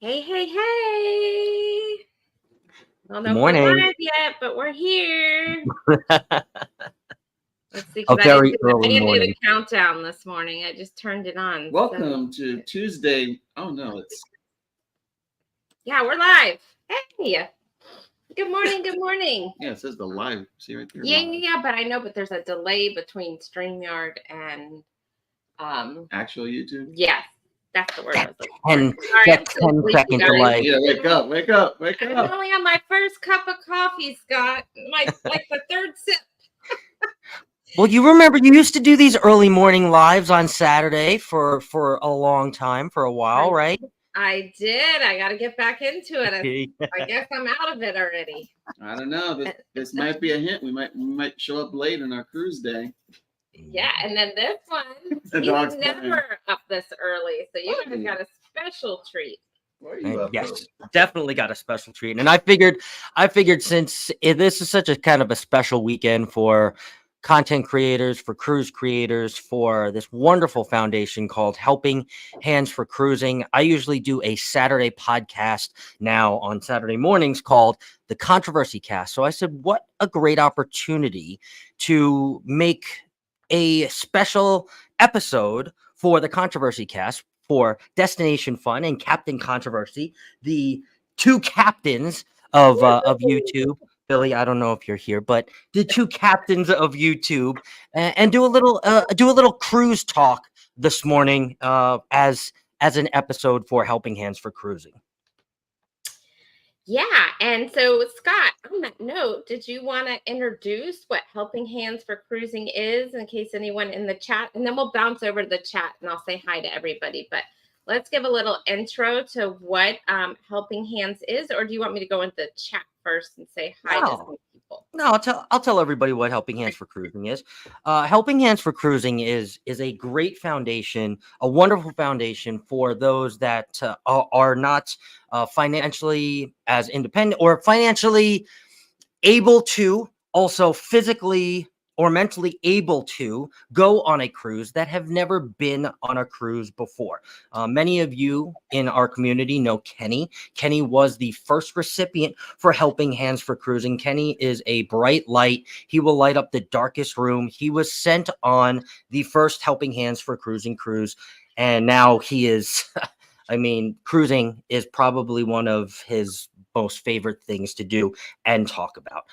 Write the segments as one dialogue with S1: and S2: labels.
S1: Hey, hey, hey. I don't
S2: Good
S1: know if we're
S2: morning.
S1: live yet, but we're here. Let's see,
S2: A
S1: because
S2: very
S1: I
S2: early
S1: didn't do the
S2: morning.
S1: countdown this morning. I just turned it on.
S3: Welcome to Tuesday. Oh no, it's
S1: Yeah, we're live. Hey. Good morning. Good morning.
S3: yeah. It says the live. See right there.
S1: Yeah, but I know, but there's a delay between StreamYard and
S3: Actual YouTube.
S1: yes, that's the word I
S2: That
S1: was looking
S2: 10,
S1: for. Sorry, I'm
S2: that
S1: so
S2: 10
S1: sleepy,
S2: second
S1: guys.
S2: delay.
S3: Yeah, wake up, wake up, wake
S1: I'm
S3: up.
S1: only on my first cup of coffee, Scott. Like the third sip.
S2: Well, you remember you used to do these early morning lives on Saturday for a long time, for a while, right?
S1: I did. I got to get back into it. I guess I'm out of it already.
S3: I don't know. This might be a hint. We might show up late on our cruise day.
S1: Yeah, and then this one,
S3: The
S1: he's
S3: dog's
S1: never
S3: playing.
S1: up this early, so you guys got a special treat.
S3: Why are you up
S2: Yes,
S3: early?
S2: definitely got a special treat. And I figured since this is such a kind of a special weekend for content creators, for cruise creators, for this wonderful foundation called Helping Hands for Cruising. I usually do a Saturday podcast now on Saturday mornings called the Controversy Cast. So I said, what a great opportunity to make a special episode for the Controversy Cast for Destination Fun and Captain Controversy, the two captains of YouTube. Billy, I don't know if you're here, but the two captains of YouTube, and do a little cruise talk this morning as an episode for Helping Hands for Cruising.
S1: Yeah, and so Scott, on that note, did you want to introduce what Helping Hands for Cruising is in case anyone in the chat, and then we'll bounce over to the chat and I'll say hi to everybody, but let's give a little intro to what Helping Hands is, or do you want me to go into the chat first and say hi to some people?
S2: No, I'll tell everybody what Helping Hands for Cruising is. Helping Hands for Cruising is a great foundation, a wonderful foundation for those that are not financially as independent or financially able to, also physically or mentally able to go on a cruise that have never been on a cruise before. Many of you in our community know Kenny. Kenny was the first recipient for Helping Hands for Cruising. Kenny is a bright light. He will light up the darkest room. He was sent on the first Helping Hands for Cruising cruise, and now he is I mean, cruising is probably one of his most favorite things to do and talk about.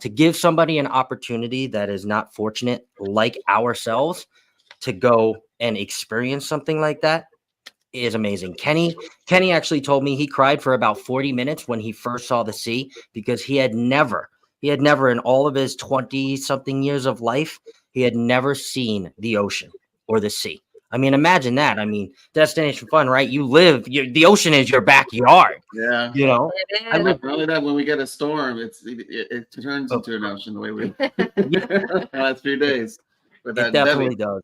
S2: To give somebody an opportunity that is not fortunate like ourselves to go and experience something like that is amazing. Kenny actually told me he cried for about 40 minutes when he first saw the sea because he had never in all of his 20 something years of life, he had never seen the ocean or the sea. I mean, imagine that. I mean, Destination Fun, right? The ocean is your backyard.
S3: Yeah.
S2: You know, I live.
S3: Not only that, when we get a storm, it turns into an ocean the way we. Last few days, with
S2: It
S3: that
S2: definitely
S3: Debbie.
S2: does.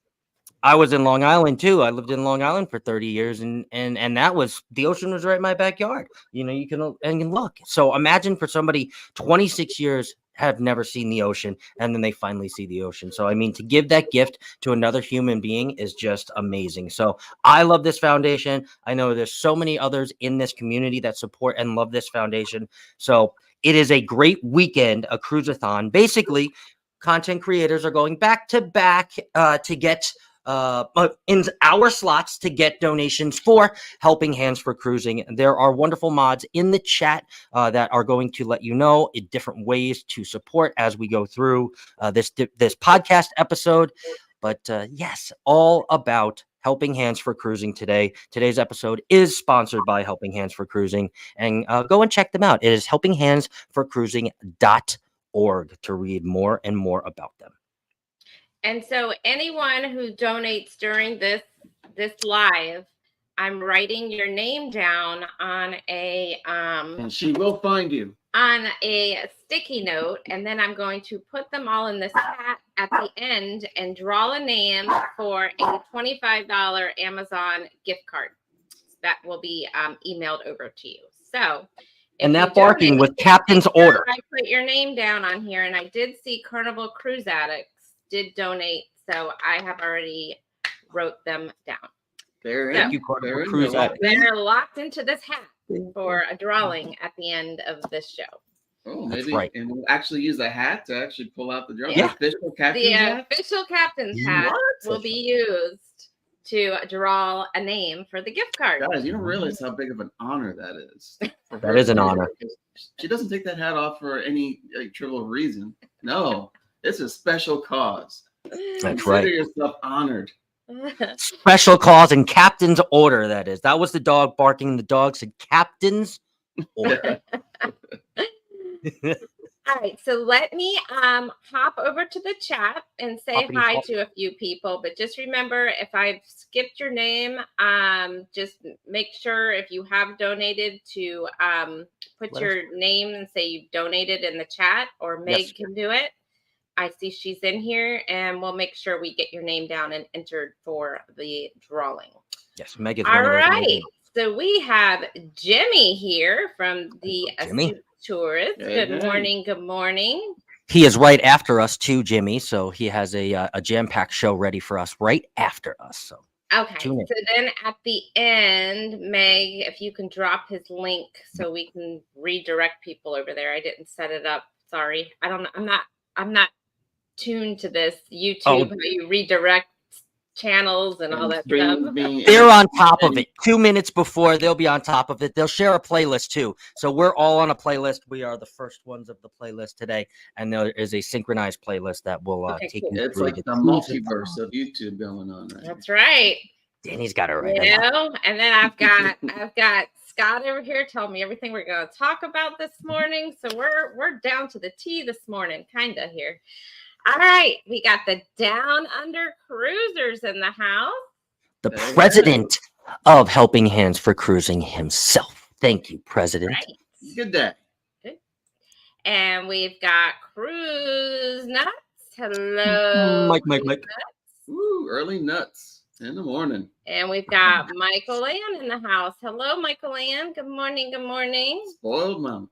S2: I was in Long Island too. I lived in Long Island for 30 years, and that was, the ocean was right in my backyard. You know, you can look. So imagine for somebody 26 years have never seen the ocean, and then they finally see the ocean. So I mean, to give that gift to another human being is just amazing. So I love this foundation. I know there's so many others in this community that support and love this foundation. So it is a great weekend, a cruiseathon. Basically, content creators are going back to back to get in our slots to get donations for Helping Hands for Cruising. There are wonderful mods in the chat that are going to let you know in different ways to support as we go through this podcast episode. But yes, all about Helping Hands for Cruising today. Today's episode is sponsored by Helping Hands for Cruising, and go and check them out. It is helpinghandsforcruising.org to read more and more about them.
S1: And so anyone who donates during this live, I'm writing your name down on a
S3: and she will find you
S1: on a sticky note, and then I'm going to put them all in this hat at the end and draw a name for a $25 Amazon gift card that will be emailed over to you. So
S2: and that barking with captain's order.
S1: I put your name down on here, and I did see Carnival Cruise Addicts did donate, so I have already wrote them down.
S2: Thank you, Carnival Cruise Addict.
S1: They're locked into this hat for a drawing at the end of this show.
S3: Oh,
S2: That's
S3: maybe,
S2: right.
S3: and we'll actually use a hat to actually pull out the drum.
S1: Yeah.
S3: The official captain's
S1: The
S3: hat?
S1: official captain's hat will be used to draw a name for the gift card.
S3: Guys, you don't realize how big of an honor that is.
S2: That is an honor.
S3: She doesn't take that hat off for any trivial reason. No, it's a special cause.
S2: That's
S3: Consider
S2: right.
S3: yourself honored.
S2: Special cause and captain's order, that is. That was the dog barking. The dog said captain's order.
S1: All right, so let me hop over to the chat and say hi to a few people. But just remember, if I've skipped your name, just make sure if you have donated to put your name and say you donated in the chat, or Meg can do it. I see she's in here, and we'll make sure we get your name down and entered for the drawing.
S2: Yes, Meg is
S1: all
S2: one of those.
S1: Right, so we have Jimmy here from the Astute Tourist. Good morning. Good morning.
S2: He is right after us too, Jimmy. So he has a jam-packed show ready for us right after us. So
S1: okay. So then at the end, Meg, if you can drop his link so we can redirect people over there. I didn't set it up. Sorry. I don't know. I'm not tuned to this YouTube, how you redirect channels and all that stuff.
S2: They're on top of it. 2 minutes before, they'll be on top of it. They'll share a playlist too. So we're all on a playlist. We are the first ones of the playlist today, and there is a synchronized playlist that will take you through.
S3: It's like the multiverse of YouTube going on right
S1: That's right.
S2: Danny's got it right.
S1: You know, and then I've got Scott over here telling me everything we're going to talk about this morning. So we're down to the T this morning, kind of here. All right, we got the Down Under Cruisers in the house.
S2: The president of Helping Hands for Cruising himself. Thank you, President.
S3: Right. Good day.
S1: Good. And we've got Cruise Nuts. Hello.
S2: Mike.
S1: Nuts.
S3: Ooh, early nuts in the morning.
S1: And we've got Michael Ann in the house. Hello, Michael Ann. Good morning. Good morning.
S3: Spoiled mom.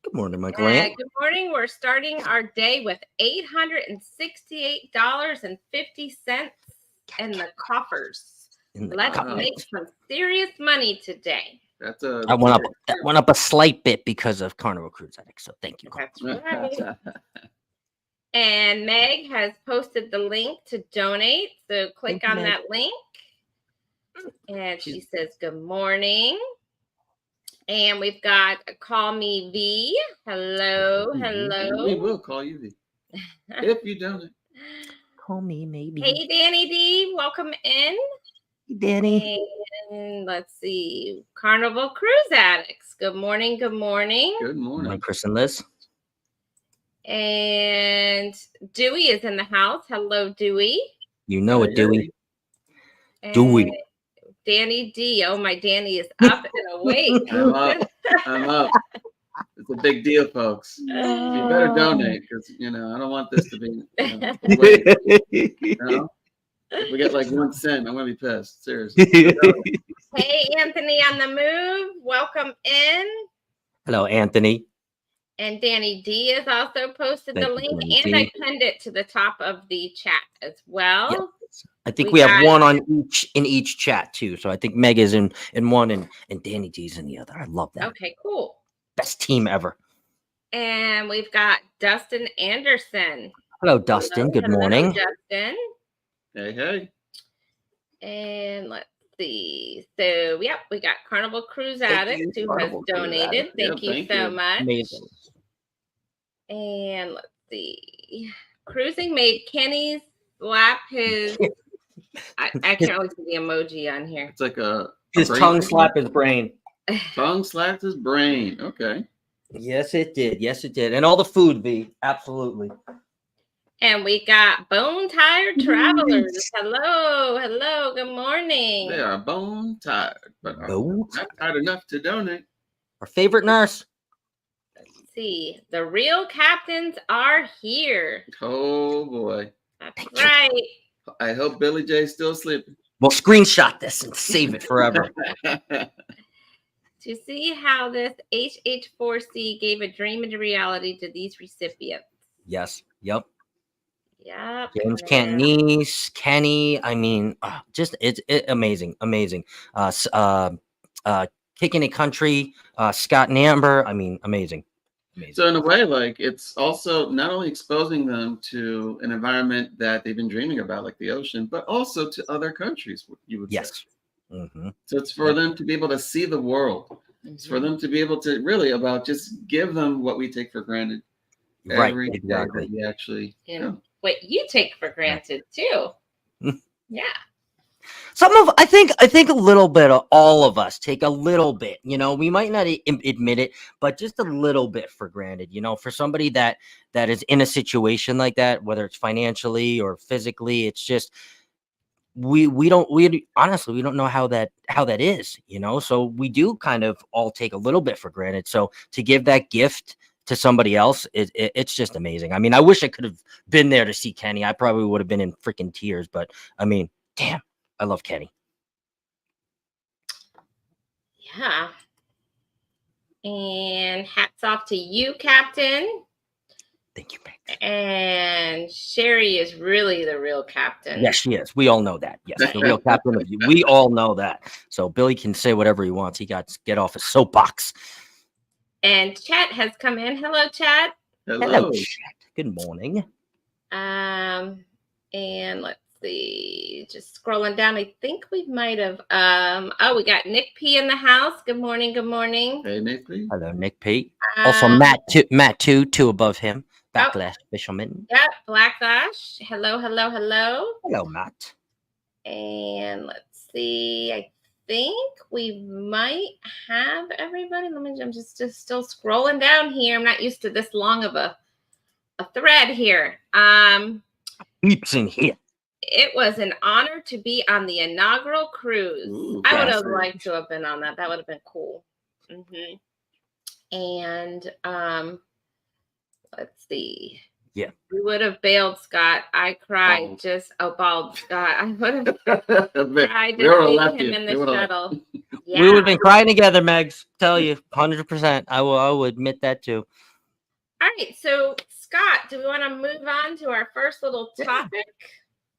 S2: Good morning, Michael Ann.
S1: Good morning. We're starting our day with $868.50 in the coffers. Let's make some serious money today.
S3: That
S2: went up a slight bit because of Carnival Cruise Addict. So thank you.
S1: That's right. And Meg has posted the link to donate. So click on that link. And she says, good morning. And we've got Call Me V. Hello.
S3: We will call you V. If you don't.
S2: Call me maybe.
S1: Hey, Danny D. Welcome in.
S2: Hey, Danny.
S1: And let's see. Carnival Cruise Addicts. Good morning. Good morning.
S3: Good morning.
S2: Hi, Chris and Liz.
S1: And Dewey is in the house. Hello, Dewey.
S2: You know it, Dewey. Dewey.
S1: Danny D. Oh, my Danny is up and awake.
S3: I'm up. It's a big deal, folks. You better donate because, I don't want this to be, If we get like 1 cent, I'm going to be pissed. Seriously.
S1: Hey, Anthony on the move. Welcome in.
S2: Hello, Anthony.
S1: And Danny D has also posted the link, and I pinned it to the top of the chat as well.
S2: Yeah. I think we have one in each chat too. So I think Meg is in one and Danny D's in the other. I love that.
S1: Okay, cool.
S2: Best team ever.
S1: And we've got Dustin Anderson.
S2: Hello, Dustin. Good morning.
S1: Dustin.
S3: Hey.
S1: And let's see. So, we got Carnival Cruise Addict who has donated. Thank you so much.
S2: Amazing.
S1: And let's see. Cruising made Kenny slap his. I can't really see the emoji on here.
S3: It's like
S2: his tongue slapped his brain.
S3: Tongue slapped his brain. Okay.
S2: Yes, it did. Yes, it did. And all the food, V. Absolutely.
S1: And we got Bone Tired Travelers. Hello. Good morning.
S3: They are bone tired, but not tired enough to donate.
S2: Our favorite nurse.
S1: Let's see. The real captains are here.
S3: Oh, boy.
S1: That's right.
S3: I hope Billy J's still sleeping.
S2: We'll screenshot this and save it forever.
S1: To see how this HH4C gave a dream into reality to these recipients.
S2: Yes. Yep.
S1: Yep.
S2: James
S1: and then-
S2: Cantonese, Kenny. I mean, just it's amazing, amazing. Kicking It Country, Scott and Amber. I mean, amazing, amazing.
S3: So in a way, like it's also not only exposing them to an environment that they've been dreaming about, like the ocean, but also to other countries. You would say.
S2: Yes. Mm-hmm.
S3: So it's for them to be able to see the world. It's for them to be able to really about just give them what we take for granted
S2: Right.
S3: every day
S2: Exactly.
S3: that we actually.
S1: and what you take for granted too. Yeah.
S2: I think a little bit of all of us take a little bit, we might not admit it, but just a little bit for granted, for somebody that is in a situation like that, whether it's financially or physically, it's just, we honestly, we don't know how that is, so we do kind of all take a little bit for granted. So to give that gift to somebody else, it's just amazing. I mean, I wish I could have been there to see Kenny. I probably would have been in freaking tears, but I mean, damn, I love Kenny.
S1: Yeah. And hats off to you, Captain.
S2: Thank you, Max.
S1: And Sherry is really the real captain.
S2: Yes, she is. We all know that. Yes, the real captain of you. We all know that. So Billy can say whatever he wants. He got to get off his soapbox.
S1: And Chet has come in. Hello, Chet.
S2: Hello, Chet. Good morning.
S1: And let's see. Just scrolling down. I think we might have. We got Nick P in the house. Good morning. Good morning.
S3: Hey, Nick P.
S2: Hello, Nick P. Also, Matt too. Two above him. Backlash Fisherman.
S1: Yep, Blacklash. Hello, hello, hello.
S2: Hello, Matt.
S1: And let's see. I think we might have everybody. I'm just still scrolling down here. I'm not used to this long of a thread here.
S2: Peeps in here.
S1: It was an honor to be on the inaugural cruise.
S3: Ooh,
S1: I would have liked to have been on that. That would have been cool. And let's see.
S2: Yeah.
S1: We would have bailed, Scott. I cried bald Scott. I would have cried to see him in the shuttle. Yeah.
S2: We would have been crying together, Megs. Tell you, 100%. I will admit that too.
S1: All right. So, Scott, do we want to move on to our first little topic?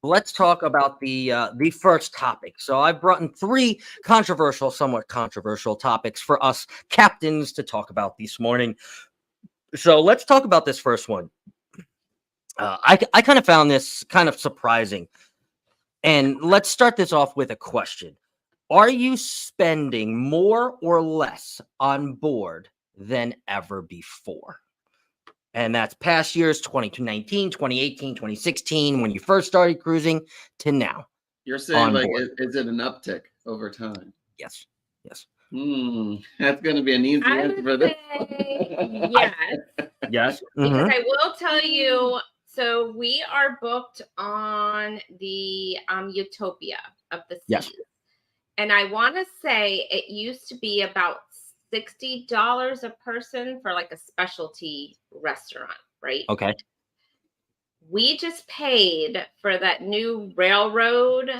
S2: Let's talk about the first topic. So I've brought in three somewhat controversial topics for us captains to talk about this morning. So let's talk about this first one. I kind of found this kind of surprising. And let's start this off with a question. Are you spending more or less on board than ever before? And that's past years, 2019, 2018, 2016, when you first started cruising to now.
S3: You're saying like, is it an uptick over time?
S2: Yes. Yes.
S3: That's going to be an easy answer for this.
S1: Yes.
S2: Yes.
S1: Because I will tell you, so we are booked on the Utopia of the Seas.
S2: Yes.
S1: And I want to say it used to be about $60 a person for like a specialty restaurant, right?
S2: Okay.
S1: We just paid for that new railroad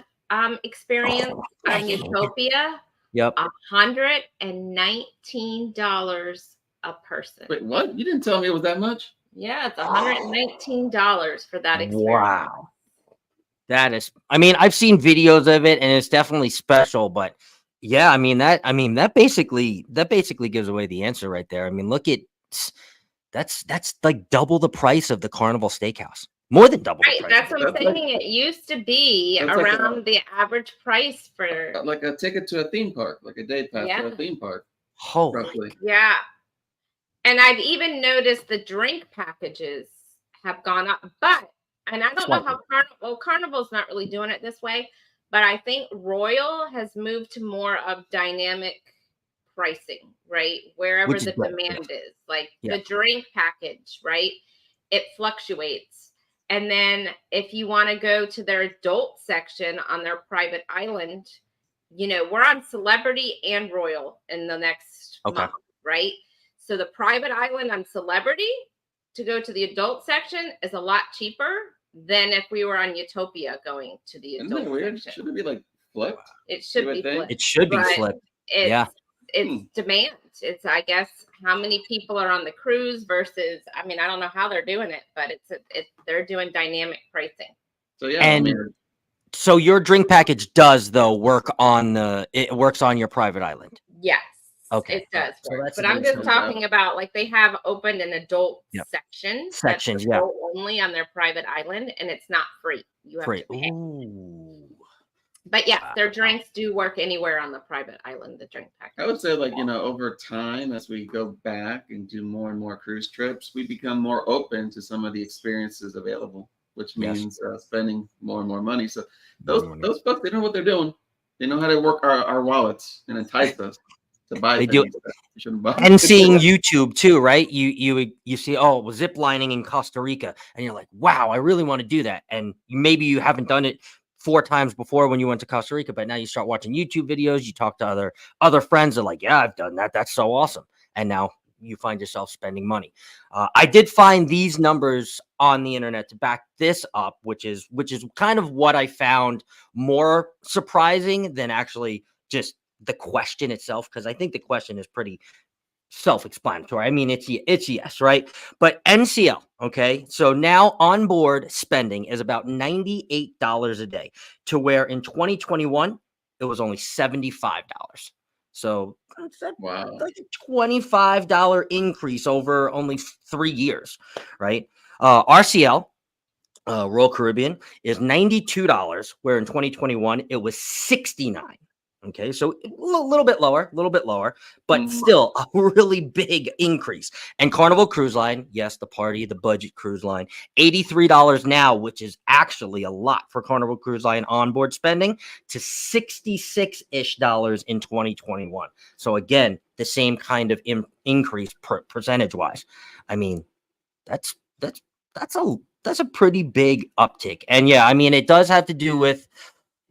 S1: experience on Utopia.
S2: Yep.
S1: $119 a person.
S3: Wait, what? You didn't tell me it was that much?
S1: Yeah, it's $119 for that experience.
S2: Wow. That is, I mean, I've seen videos of it and it's definitely special, but yeah, that basically gives away the answer right there. I mean, look at that's like double the price of the Carnival Steakhouse. More than double the price.
S1: That's what I'm saying. It used to be around the average price for
S3: like a ticket to a theme park, like a day pass to a theme park.
S2: Oh,
S3: roughly.
S1: Yeah. And I've even noticed the drink packages have gone up, and I don't know how Carnival's not really doing it this way. But I think Royal has moved to more of dynamic pricing, right? Wherever the demand is. Like the drink package, right? It fluctuates. And then if you want to go to their adult section on their private island, we're on Celebrity and Royal in the next month, right? So the private island on Celebrity to go to the adult section is a lot cheaper than if we were on Utopia going to the adult section.
S3: Should it be like flipped?
S1: It should be flipped.
S2: It should be flipped.
S1: Yeah. it's demand. It's, I guess, how many people are on the cruise versus, I mean, I don't know how they're doing it, but they're doing dynamic pricing.
S3: So yeah,
S2: And
S3: I mean,
S2: so your drink package does though work on it works on your private island.
S1: Yes.
S2: Okay.
S1: It does
S2: So
S1: work.
S2: that's
S1: But
S2: a
S1: I'm
S2: good
S1: just
S2: sign.
S1: talking about, like, they have opened an adult
S2: Yep.
S1: section.
S2: Sections,
S1: that's adult only on their private island, and it's not free. You have
S2: Free.
S1: to pay.
S2: Ooh.
S1: But yes,
S2: Wow.
S1: their drinks do work anywhere on the private island, the drink package.
S3: I would say, like, over time, as we go back and do more and more cruise trips, we become more open to some of the experiences available, which
S2: Yes.
S3: means spending more and more money. So
S2: More
S3: those
S2: money.
S3: those folks, they know what they're doing. They know how to work our wallets and entice us to buy
S2: They do.
S3: things that we shouldn't buy.
S2: And seeing YouTube too, right? You see, oh, zip lining in Costa Rica, and you're like, wow, I really want to do that. And maybe you haven't done it 4 times before when you went to Costa Rica, but now you start watching YouTube videos. You talk to other friends that are like, yeah, I've done that. That's so awesome. And now you find yourself spending money. I did find these numbers on the internet to back this up, which is kind of what I found more surprising than actually just the question itself, because I think the question is pretty self-explanatory. I mean, it's yes, right? But NCL, okay? So now onboard spending is about $98 a day, to where in 2021 it was only $75. So
S3: Wow.
S2: like a $25 increase over only 3 years, right? RCL, Royal Caribbean, is $92, where in 2021 it was $69. Okay, so a little bit lower, but still a really big increase. And Carnival Cruise Line, yes, the budget cruise line, $83 now, which is actually a lot for Carnival Cruise Line onboard spending, to $66-ish in 2021. So again, the same kind of increase percentage wise. I mean, that's a pretty big uptick. And yeah, I mean, it does have to do with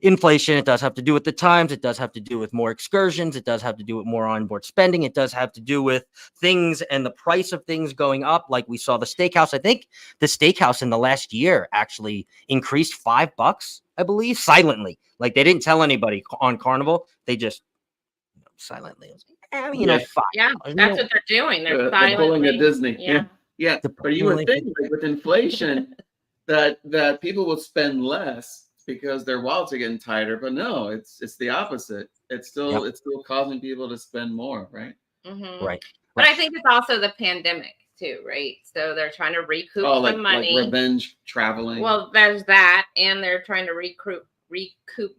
S2: inflation. It does have to do with the times. It does have to do with more excursions. It does have to do with more onboard spending. It does have to do with things and the price of things going up. Like we saw the steakhouse. I think the steakhouse in the last year actually increased $5, I believe, silently. Like they didn't tell anybody on Carnival. They just silently. $5.
S1: Yeah, that's what they're doing. They're
S3: They're pulling a Disney.
S1: Yeah.
S3: Yeah. But you would think, like, with inflation that people will spend less because their wallets are getting tighter, but no, it's the opposite. It's still causing people to spend more, right?
S1: Mm-hmm.
S2: Right.
S1: But I think it's also the pandemic too, right? So they're trying to recoup some money.
S3: Like revenge traveling.
S1: Well, there's that, and they're trying to recoup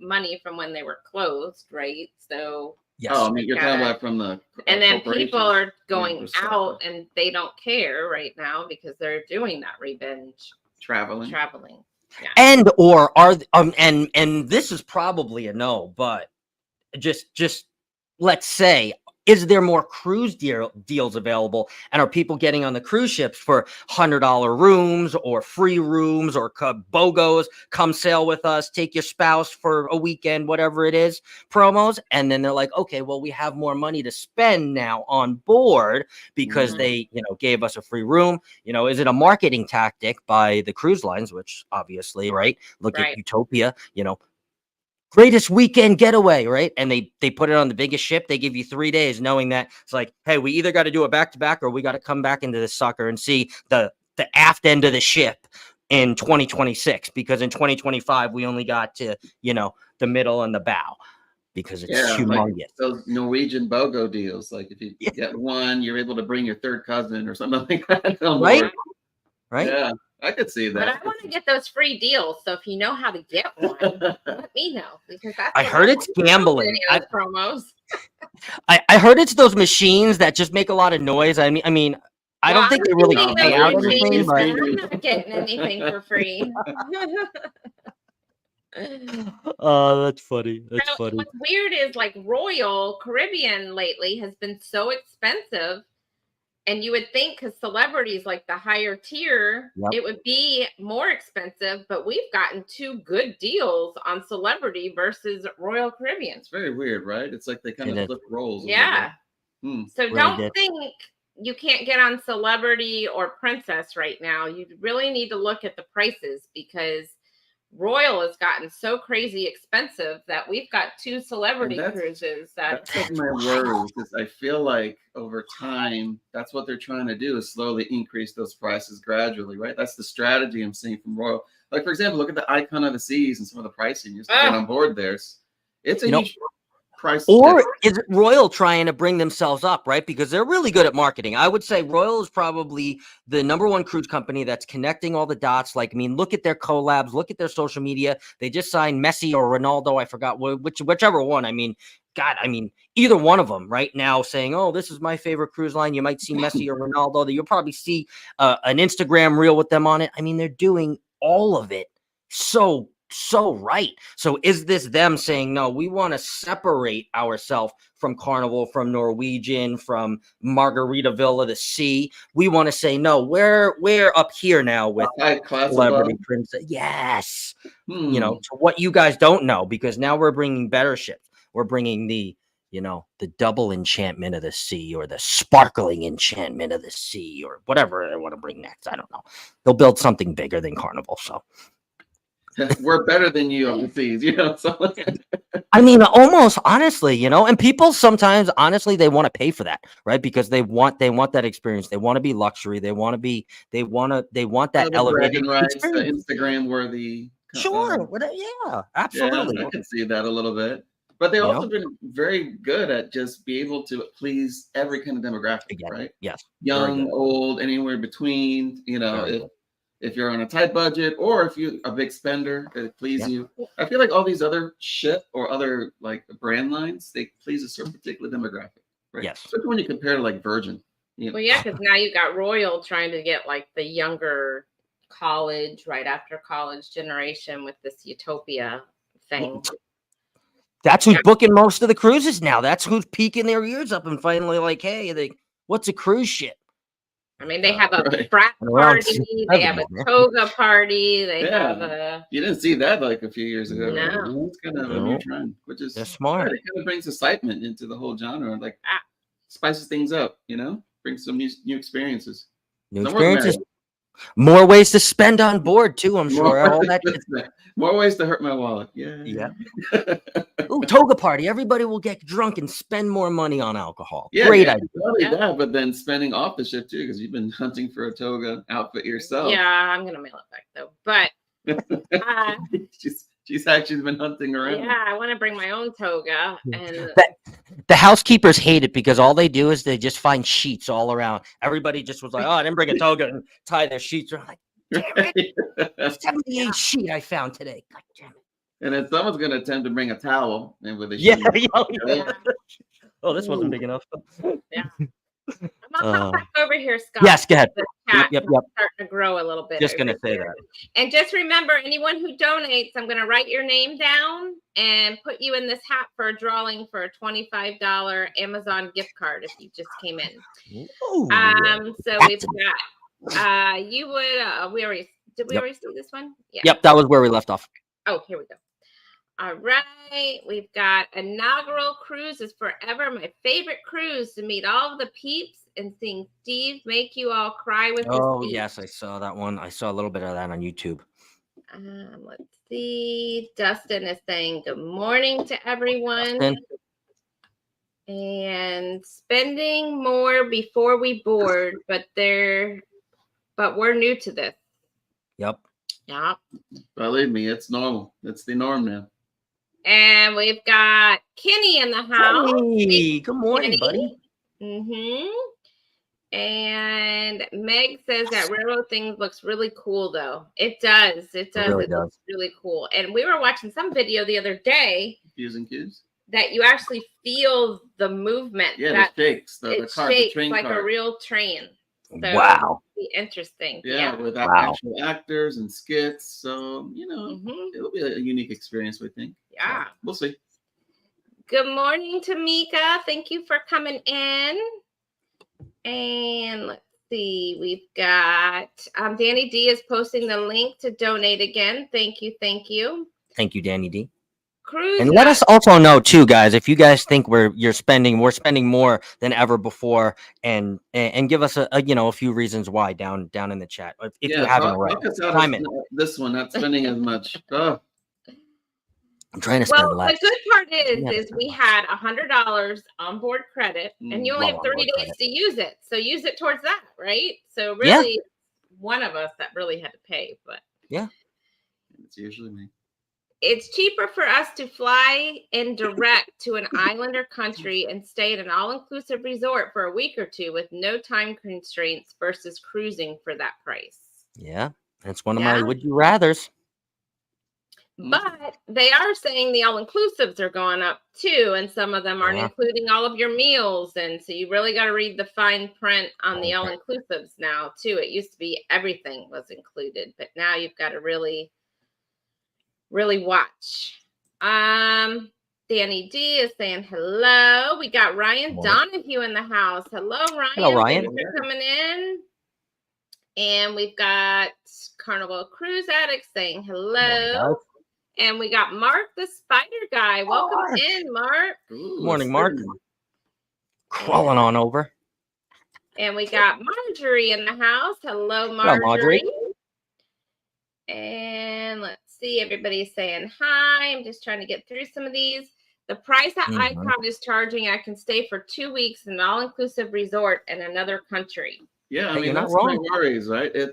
S1: money from when they were closed, right? So
S2: yes.
S3: Oh, I mean, you're talking about from the
S1: and then people are going out and they don't care right now because they're doing that revenge
S3: traveling.
S1: Yeah.
S2: And or are and this is probably a no, but just let's say, is there more cruise deals available, and are people getting on the cruise ships for $100 rooms or free rooms or BOGOs, come sail with us, take your spouse for a weekend, whatever it is, promos? And then they're like, okay, well, we have more money to spend now on board because they gave us a free room. Is it a marketing tactic by the cruise lines, which obviously, right? Look at Utopia, greatest weekend getaway, right? And they put it on the biggest ship. They give you 3 days, knowing that it's like, hey, we either got to do it back to back or we got to come back into this sucker and see the aft end of the ship in 2026, because in 2025 we only got to the middle and the bow because it's humongous.
S3: Like those Norwegian BOGO deals, like if you get one, you're able to bring your third cousin or something like that.
S2: Right.
S3: Yeah. I could see that.
S1: But I want to get those free deals. So if you know how to get one, let me know, because
S2: I heard it's gambling.
S1: Promos.
S2: I heard it's those machines that just make a lot of noise. I mean, I don't think they really pay out anything, but
S1: I'm not getting anything for free.
S2: Oh, that's funny. That's funny.
S1: What's weird is, like, Royal Caribbean lately has been so expensive. And you would think, because celebrities, like the higher tier, it would be more expensive, but we've gotten 2 good deals on celebrity versus Royal Caribbean.
S3: It's very weird, right? It's like they kind of flip roles.
S1: Yeah. So don't think you can't get on celebrity or princess right now. You really need to look at the prices, because Royal has gotten so crazy expensive that we've got 2 celebrity cruises.
S3: That's like my worry. Because I feel like over time, that's what they're trying to do, is slowly increase those prices gradually, right? That's the strategy I'm seeing from Royal. Like, for example, look at the Icon of the Seas and some of the pricing just to get on board there. It's a huge price.
S2: Or is it Royal trying to bring themselves up, right? Because they're really good at marketing. I would say Royal is probably the #1 cruise company that's connecting all the dots. Like, I mean, look at their collabs, look at their social media. They just signed Messi or Ronaldo. I forgot whichever one. I mean, God, I mean, either one of them right now saying, oh, this is my favorite cruise line. You might see Messi or Ronaldo. You'll probably see an Instagram reel with them on it. I mean, they're doing all of it so right. So is this them saying, no, we want to separate ourselves from Carnival, from Norwegian, from Margaritaville of the Sea? We want to say, no, we're up here now with Celebrity Princess. Yes. You know, to what you guys don't know, because now we're bringing better ships. We're bringing the double enchantment of the sea, or the sparkling enchantment of the sea, or whatever they want to bring next. I don't know. They'll build something bigger than Carnival. So
S3: we're better than you on the seas, So
S2: I mean, almost honestly, and people sometimes honestly they want to pay for that, right? Because they want that experience. They want to be luxury. They want that elevated
S3: experience. The Instagram worthy.
S2: Sure. Yeah, absolutely.
S3: Yeah, I can see that a little bit. But they also been very good at just be able to please every kind of demographic, right?
S2: Yes.
S3: Young, old, anywhere between, if you're on a tight budget, or if you're a big spender, it please you. I feel like all these other ship or other like brand lines, they please a certain particular demographic, right?
S2: Yes.
S3: Especially when you compare to like Virgin.
S1: Well, yeah, because now you got Royal trying to get like the younger college, right after college generation with this Utopia thing.
S2: That's who's booking most of the cruises now. That's who's peeking their ears up and finally like, hey, what's a cruise ship?
S1: I mean, they have a frat party, they have a toga party, they have a...
S3: You didn't see that like a few years ago.
S1: No.
S3: It's kind of a new trend, which is...
S2: They're smart.
S3: It kind of brings excitement into the whole genre, like spices things up, brings some new experiences.
S2: New experiences. More ways to spend on board too, I'm sure. All that
S3: more ways to hurt my wallet. Yeah.
S2: Ooh, toga party. Everybody will get drunk and spend more money on alcohol.
S3: Yeah,
S2: great idea.
S3: That, but then spending off the ship too, because you've been hunting for a toga outfit yourself.
S1: Yeah, I'm gonna mail it back though. But
S3: she's actually been hunting around.
S1: Yeah, I want to bring my own toga. And
S2: the housekeepers hate it because all they do is they just find sheets all around. Everybody just was like, oh, I didn't bring a toga, and tie their sheets. They're like, damn it, 78 sheet I found today. God damn it.
S3: And then someone's going to attempt to bring a towel and with a
S2: sheet. Oh, this wasn't big enough.
S1: Yeah. I'm gonna hop back over here, Scott.
S2: Yes, go ahead.
S1: Yep. Starting to grow a little bit.
S2: Just gonna say that.
S1: And just remember, anyone who donates, I'm gonna write your name down and put you in this hat for a drawing for a $25 Amazon gift card if you just came in.
S2: Ooh,
S1: so we've got we already see this one? Yeah.
S2: Yep, that was where we left off.
S1: Oh, here we go. All right, we've got inaugural cruise is forever my favorite cruise, to meet all of the peeps and seeing Steve make you all cry with his peeps.
S2: Yes, I saw that one. I saw a little bit of that on YouTube.
S1: Let's see. Dustin is saying good morning to everyone.
S2: Dustin.
S1: And spending more before we board, but we're new to this.
S2: Yep.
S3: Believe me, it's normal. It's the norm now.
S1: And we've got Kenny in the house.
S2: Hey, good morning,
S1: Kenny. And Meg says that railroad thing looks really cool, though. It does. It looks really cool. And we were watching some video the other day.
S3: Fusing cues.
S1: That you actually feel the movement.
S3: Yeah,
S1: that
S3: it shakes.
S1: It shakes like a real train. So
S2: wow.
S1: It'll be interesting.
S3: Yeah, with actual actors and skits. So, it'll be a unique experience, we think.
S1: Yeah.
S3: So we'll see.
S1: Good morning, Tamika. Thank you for coming in. And let's see, we've got Danny D is posting the link to donate again. Thank you.
S2: Thank you, Danny D.
S1: Cruise
S2: And let us
S1: nuts.
S2: also know too, guys, if you guys think we're spending more than ever before, and give us a few reasons why down in the chat if you
S3: Yeah,
S2: haven't
S3: talk,
S2: already.
S3: talk us out
S2: Chime
S3: of
S2: in.
S3: this one, not spending as much. Oh,
S2: I'm trying to
S1: Well,
S2: spend less.
S1: the good part
S2: Yeah,
S1: is we had $100 on board credit, and you only
S2: Love
S1: have
S2: on
S1: 30
S2: board
S1: days
S2: credit.
S1: to use it. So use it towards that, right? So
S2: Yeah.
S1: really, one of us that really had to pay, but
S2: Yeah.
S3: it's usually me.
S1: it's cheaper for us to fly in direct to an island or country and stay at an all-inclusive resort for a week or two with no time constraints versus cruising for that price.
S2: Yeah. That's one of
S1: Yeah.
S2: my would you rathers.
S1: But they are saying the all-inclusives are going up too, and some of them aren't
S2: Yeah.
S1: including all of your meals. And so you really got to read the fine print on the all-inclusives now too. It used to be everything was included, but now you've got to really watch. Danny D is saying hello. We got Ryan Donahue in the house. Hello, Ryan.
S2: Hello, Ryan.
S1: Thanks for coming in. And we've got Carnival Cruise Addict saying hello. And we got Mark the Spider Guy. Welcome in, Mark.
S3: Ooh,
S2: Morning, Mark. Crawling on over.
S1: And we got Marjorie in the house. Hello, Marjorie.
S2: Hello, Marjorie.
S1: And let's see, everybody's saying hi. I'm just trying to get through some of these. The price that ICON is charging, I can stay for 2 weeks in an all-inclusive resort in another country.
S3: Yeah, I
S2: Hey,
S3: mean,
S2: you're
S3: that's
S2: not
S3: my
S2: wrong.
S3: worries, right? There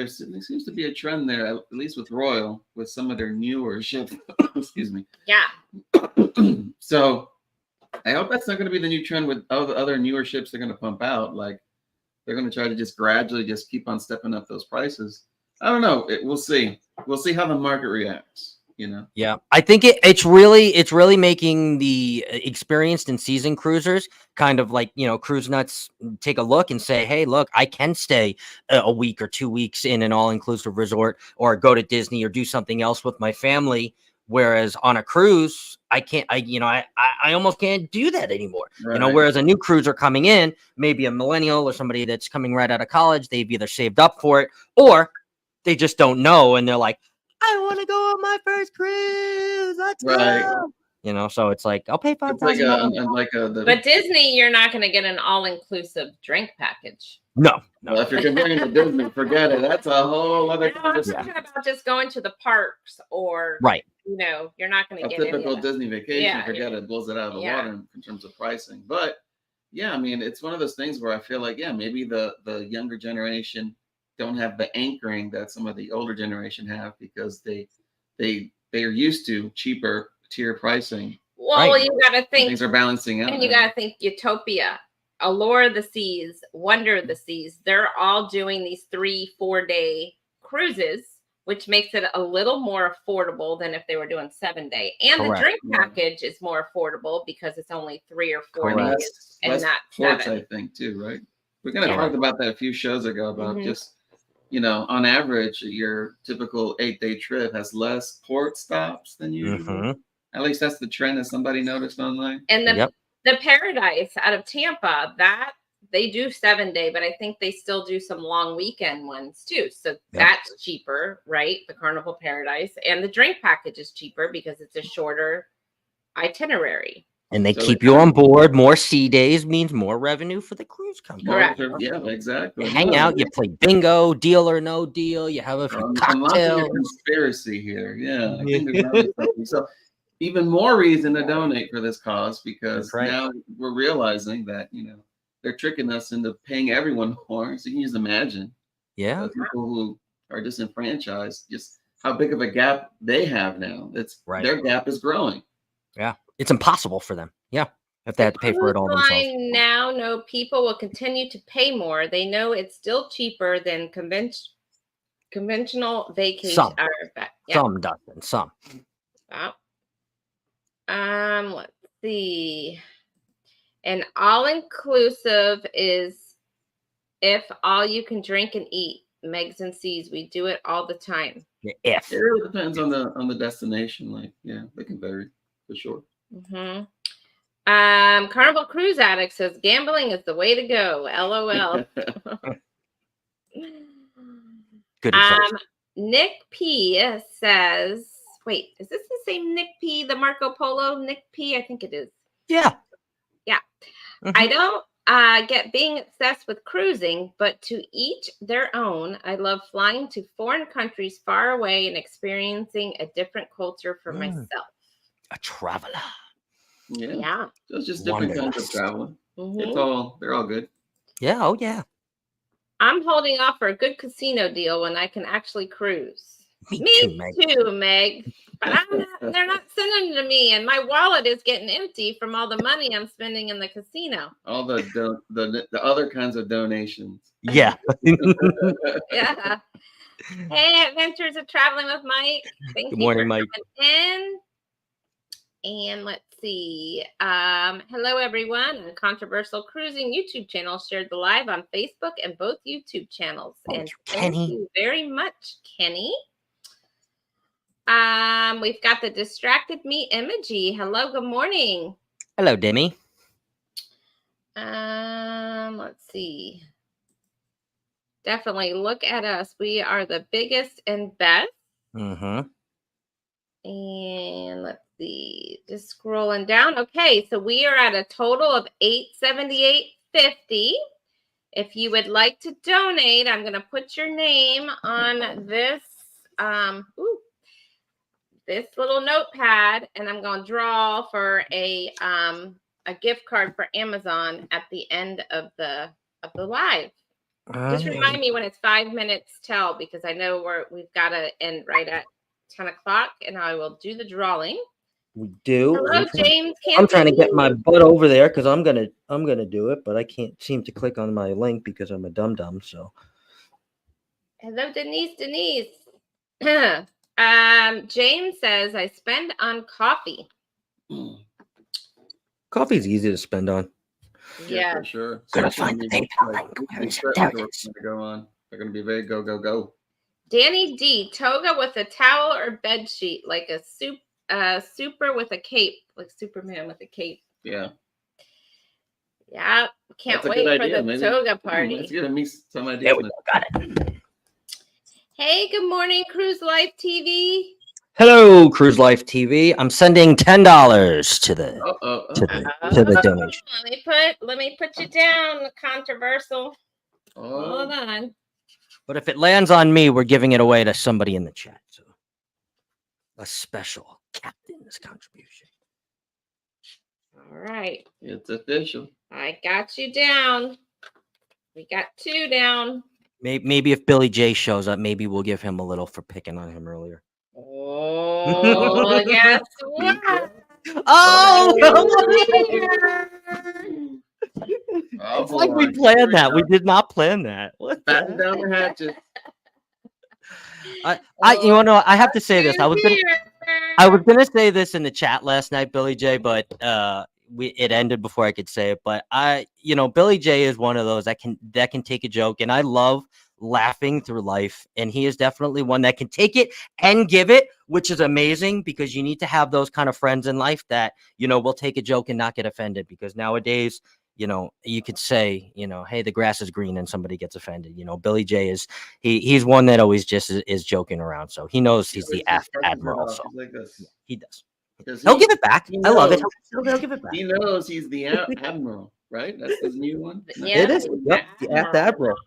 S3: seems to be a trend there, at least with Royal, with some of their newer ships. Excuse me.
S1: Yeah.
S3: So I hope that's not going to be the new trend with other newer ships they're going to pump out. Like they're going to try to just gradually just keep on stepping up those prices. I don't know. We'll see. We'll see how the market reacts. You know.
S2: Yeah, I think it's really making the experienced and seasoned cruisers kind of like, cruise nuts take a look and say, hey, look, I can stay a week or 2 weeks in an all-inclusive resort or go to Disney or do something else with my family. Whereas on a cruise, I can't, I almost can't do that anymore.
S3: Right.
S2: Whereas a new cruiser coming in, maybe a millennial or somebody that's coming right out of college, they've either saved up for it or they just don't know. And they're like, I want to go on my first cruise. Let's go. So it's like, I'll pay $5,000.
S1: But Disney, you're not going to get an all-inclusive drink package.
S2: No.
S3: Well, if you're comparing to Disney, forget it. That's a whole other.
S1: No, I'm talking about just going to the parks or you're not going to get
S3: a typical
S1: any
S3: Disney vacation.
S1: Yeah,
S3: forget it. Blows it out of the water in terms of pricing. But yeah, I mean, it's one of those things where I feel like, maybe the younger generation don't have the anchoring that some of the older generation have because they are used to cheaper tier pricing.
S1: Well, you got to think
S3: things are balancing out,
S1: and you got to think Utopia, Allure of the Seas, Wonder of the Seas. They're all doing these 3-4 day cruises, which makes it a little more affordable than if they were doing 7-day. And the drink package is more affordable because it's only 3 or 4 days and not
S3: ports,
S1: 7.
S3: I think too, right? We're gonna talk about that a few shows ago about just. On average, your typical 8-day trip has less port stops than usual. At least that's the trend that somebody noticed online.
S1: And the Paradise out of Tampa, that they do 7-day, but I think they still do some long weekend ones too. So that's cheaper, right? The Carnival Paradise. And the drink package is cheaper because it's a shorter itinerary.
S2: And they keep you on board. More sea days means more revenue for the cruise company.
S1: Correct.
S3: Yeah, exactly.
S2: You hang out, you play bingo, deal or no deal. You have a cocktail.
S3: I'm launching a conspiracy here. Yeah, I think there's something. So even more reason to donate for this cause because now we're realizing that they're tricking us into paying everyone more. So you can just imagine, people who are disenfranchised, just how big of a gap they have now. Their gap is growing.
S2: Yeah. It's impossible for them. Yeah. If they had to pay for it all themselves.
S1: Now know people will continue to pay more. They know it's still cheaper than conventional vacation.
S2: Some doesn't. Some.
S1: Let's see. An all-inclusive is if all you can drink and eat. Megs and C's. We do it all the time.
S3: It really depends on the destination. They can vary for sure.
S1: Carnival Cruise Addict says gambling is the way to go. LOL.
S2: Good advice.
S1: Nick P says Wait, is this the same Nick P, the Marco Polo Nick P? I think it is.
S2: Yeah.
S1: Yeah.
S2: Mhm.
S1: I don't get being obsessed with cruising, but to each their own. I love flying to foreign countries far away and experiencing a different culture for myself.
S2: A traveler.
S3: Yeah.
S1: Yeah.
S3: So it's just different kinds of
S2: Wonderlust.
S3: traveling.
S1: Mhm.
S3: They're all good.
S2: Yeah. Oh, yeah.
S1: I'm holding off for a good casino deal when I can actually cruise.
S2: Me
S1: Me
S2: too, Meg.
S1: too, Meg. But they're not sending them to me, and my wallet is getting empty from all the money I'm spending in the casino.
S3: All the other kinds of donations.
S2: Yeah.
S1: Yeah. Hey, Adventures of Traveling with Mike. Thank
S2: Good
S1: you
S2: morning,
S1: for
S2: Mike.
S1: coming in. And let's see. Hello, everyone. The Controversial Cruising YouTube channel shared the live on Facebook and both YouTube channels.
S2: Thank
S1: And
S2: you,
S1: thank
S2: Kenny.
S1: you very much, Kenny. We've got the Distracted Me emoji. Hello, good morning.
S2: Hello, Demi.
S1: Let's see. Definitely look at us. We are the biggest and best.
S2: Mm-hmm.
S1: And let's see, just scrolling down. Okay, so we are at a total of $878.50. If you would like to donate, I'm going to put your name on this this little notepad, and I'm going to draw for a gift card for Amazon at the end of the live. Just remind me when it's 5 minutes till, because I know we've got to end right at 10 o'clock, and I will do the drawing.
S2: We do.
S1: Hello, James.
S2: I'm trying to get my butt over there because I'm gonna do it, but I can't seem to click on my link because I'm a dum-dum. So
S1: hello, Denise. James says I spend on coffee.
S2: Coffee's easy to spend on.
S1: Yeah,
S3: for sure.
S2: Gotta find the PayPal link. Where is it? There it is.
S3: Go on. They're going to be very go.
S1: Danny D, toga with a towel or bed sheet, like a super with a cape, like Superman with a cape.
S3: Yeah.
S1: Yeah, can't
S3: That's a
S1: wait
S3: good
S1: for
S3: idea.
S1: the
S3: Maybe.
S1: toga party.
S3: Let's give me some ideas.
S2: There we go. Got it.
S1: Hey, good morning, Cruise Life TV.
S2: Hello, Cruise Life TV. I'm sending $10 to the donation.
S1: Let me put you down, Controversial. Hold on.
S2: But if it lands on me, we're giving it away to somebody in the chat. So a special captain's contribution.
S1: All right.
S3: It's official.
S1: I got you down. We got 2 down.
S2: Maybe if Billy J shows up, maybe we'll give him a little for picking on him earlier.
S1: Oh, guess what?
S2: Oh, it's like we planned that. We did not plan that. What?
S3: Batten down the hatches.
S2: I have to say this. I was gonna say this in the chat last night, Billy J, but it ended before I could say it. But Billy J is one of those that can take a joke, and I love laughing through life, and he is definitely one that can take it and give it, which is amazing, because you need to have those kind of friends in life that will take a joke and not get offended, because nowadays you could say, hey, the grass is green, and somebody gets offended. Billy J he's one that always just is joking around, so he knows he's the admiral. So
S3: like this.
S2: he does.
S3: He'll
S2: give it back. I love it. He'll give it back.
S3: He knows he's the admiral, right? That's his new one.
S1: Yeah,
S2: it is. Yep, the admiral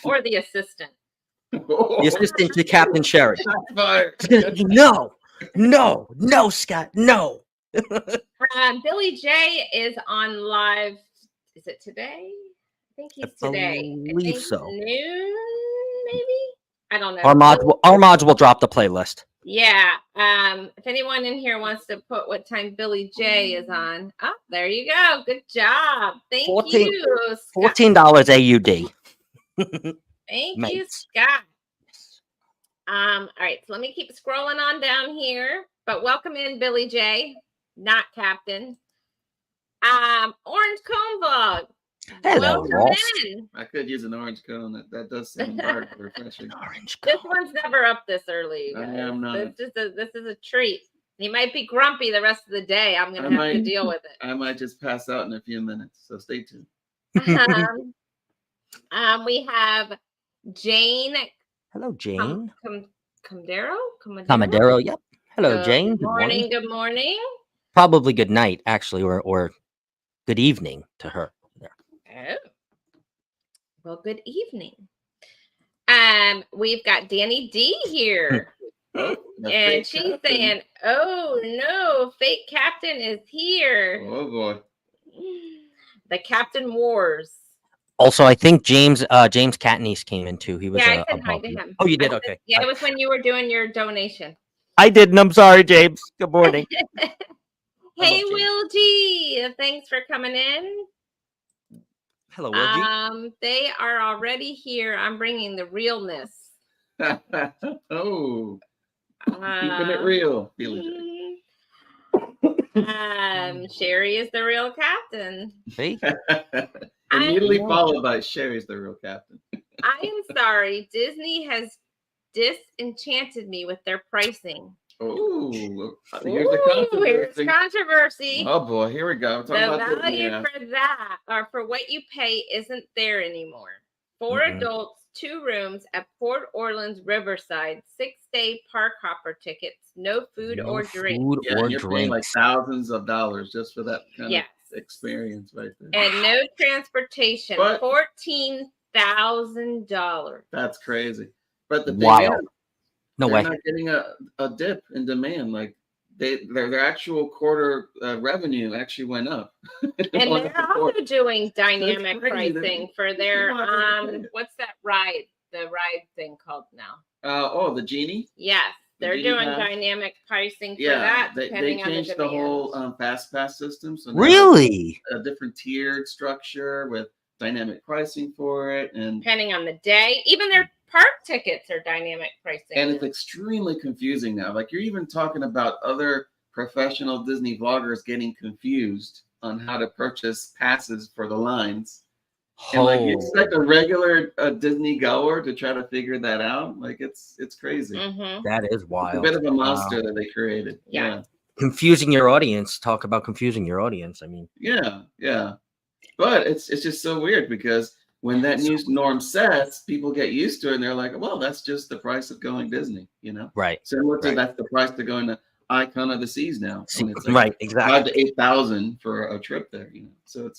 S1: or the assistant.
S2: The assistant to Captain Sherry. No, Scott, no.
S1: Billy J is on live. Is it today? I think he's today.
S2: I believe so.
S1: Noon, maybe? I don't know.
S2: Our mods will drop the playlist.
S1: Yeah. If anyone in here wants to put what time Billy J is on. Oh, there you go. Good job. Thank you, Scott.
S2: $14 AUD.
S1: Thank you, Scott. All right, so let me keep scrolling on down here. But welcome in, Billy J, not Captain. Orange Cone Vlog.
S2: Hello, Ross.
S3: I could use an orange cone. That does sound hard refreshing.
S2: Orange cone.
S1: This one's never up this early.
S3: I am not.
S1: This is a treat. He might be grumpy the rest of the day. I'm gonna have to deal with it.
S3: I might just pass out in a few minutes, so stay tuned.
S1: We have Jane.
S2: Hello, Jane.
S1: Comadero?
S2: Comadero, yep. Hello, Jane.
S1: Good
S2: Good morning.
S1: morning. Good morning.
S2: Probably good night, actually, or good evening to her. There.
S1: Oh, well, good evening. We've got Danny D here.
S3: Oh, the
S1: And
S3: fake
S1: she's
S3: captain.
S1: saying, "Oh no, fake captain is here.
S3: Oh boy.
S1: The Captain Wars."
S2: Also, I think James Catniece came in too. He was
S1: Yeah, I said hi
S2: above
S1: to
S2: you.
S1: him.
S2: Oh, you did?
S1: I said-
S2: Okay.
S1: Yeah, it was when you were doing your donation.
S2: I didn't. I'm sorry, James. Good morning.
S1: Hey,
S2: James.
S1: Will G. Thanks for coming in.
S2: Hello, Will G.
S1: They are already here. I'm bringing the realness.
S3: Oh, keeping it real.
S1: Sherry is the real captain.
S2: See?
S3: Immediately followed by Sherry's the real captain.
S1: I am sorry. Disney has disenchanted me with their pricing.
S3: Oh,
S1: here's the controversy. Here's controversy.
S3: Oh boy, here we go.
S1: The value for that, or for what you pay, isn't there anymore. 4 adults, 2 rooms at Port Orleans Riverside, 6-day park hopper tickets, no food or drink.
S3: You're paying like thousands of dollars just for that kind of experience right there.
S1: And no transportation.
S3: But
S1: $14,000.
S3: That's crazy. But the thing is,
S2: no
S3: they're
S2: way.
S3: not getting a dip in demand. Like their actual quarter revenue actually went up.
S1: And they're also doing dynamic pricing for their what's that ride? The ride thing called now.
S3: The Genie?
S1: Yes. They're doing dynamic pricing for that.
S3: They changed the whole fast pass system. So
S2: really?
S3: A different tiered structure with dynamic pricing for it, and
S1: depending on the day, even their park tickets are dynamic pricing.
S3: And it's extremely confusing now. Like you're even talking about other professional Disney vloggers getting confused on how to purchase passes for the lines. And like you expect a regular Disney goer to try to figure that out. Like it's crazy.
S2: That is wild.
S3: It's a bit of a monster that they created. Yeah.
S2: Confusing your audience. Talk about confusing your audience. I mean.
S3: Yeah. But it's just so weird because when that new norm sets, people get used to it and they're like, well, that's just the price of going Disney, you know?
S2: Right.
S3: Similar to that's the price to going to Icon of the Seas now. When it's like
S2: right, exactly.
S3: 5,000 to 8,000 for a trip there, you know. So it's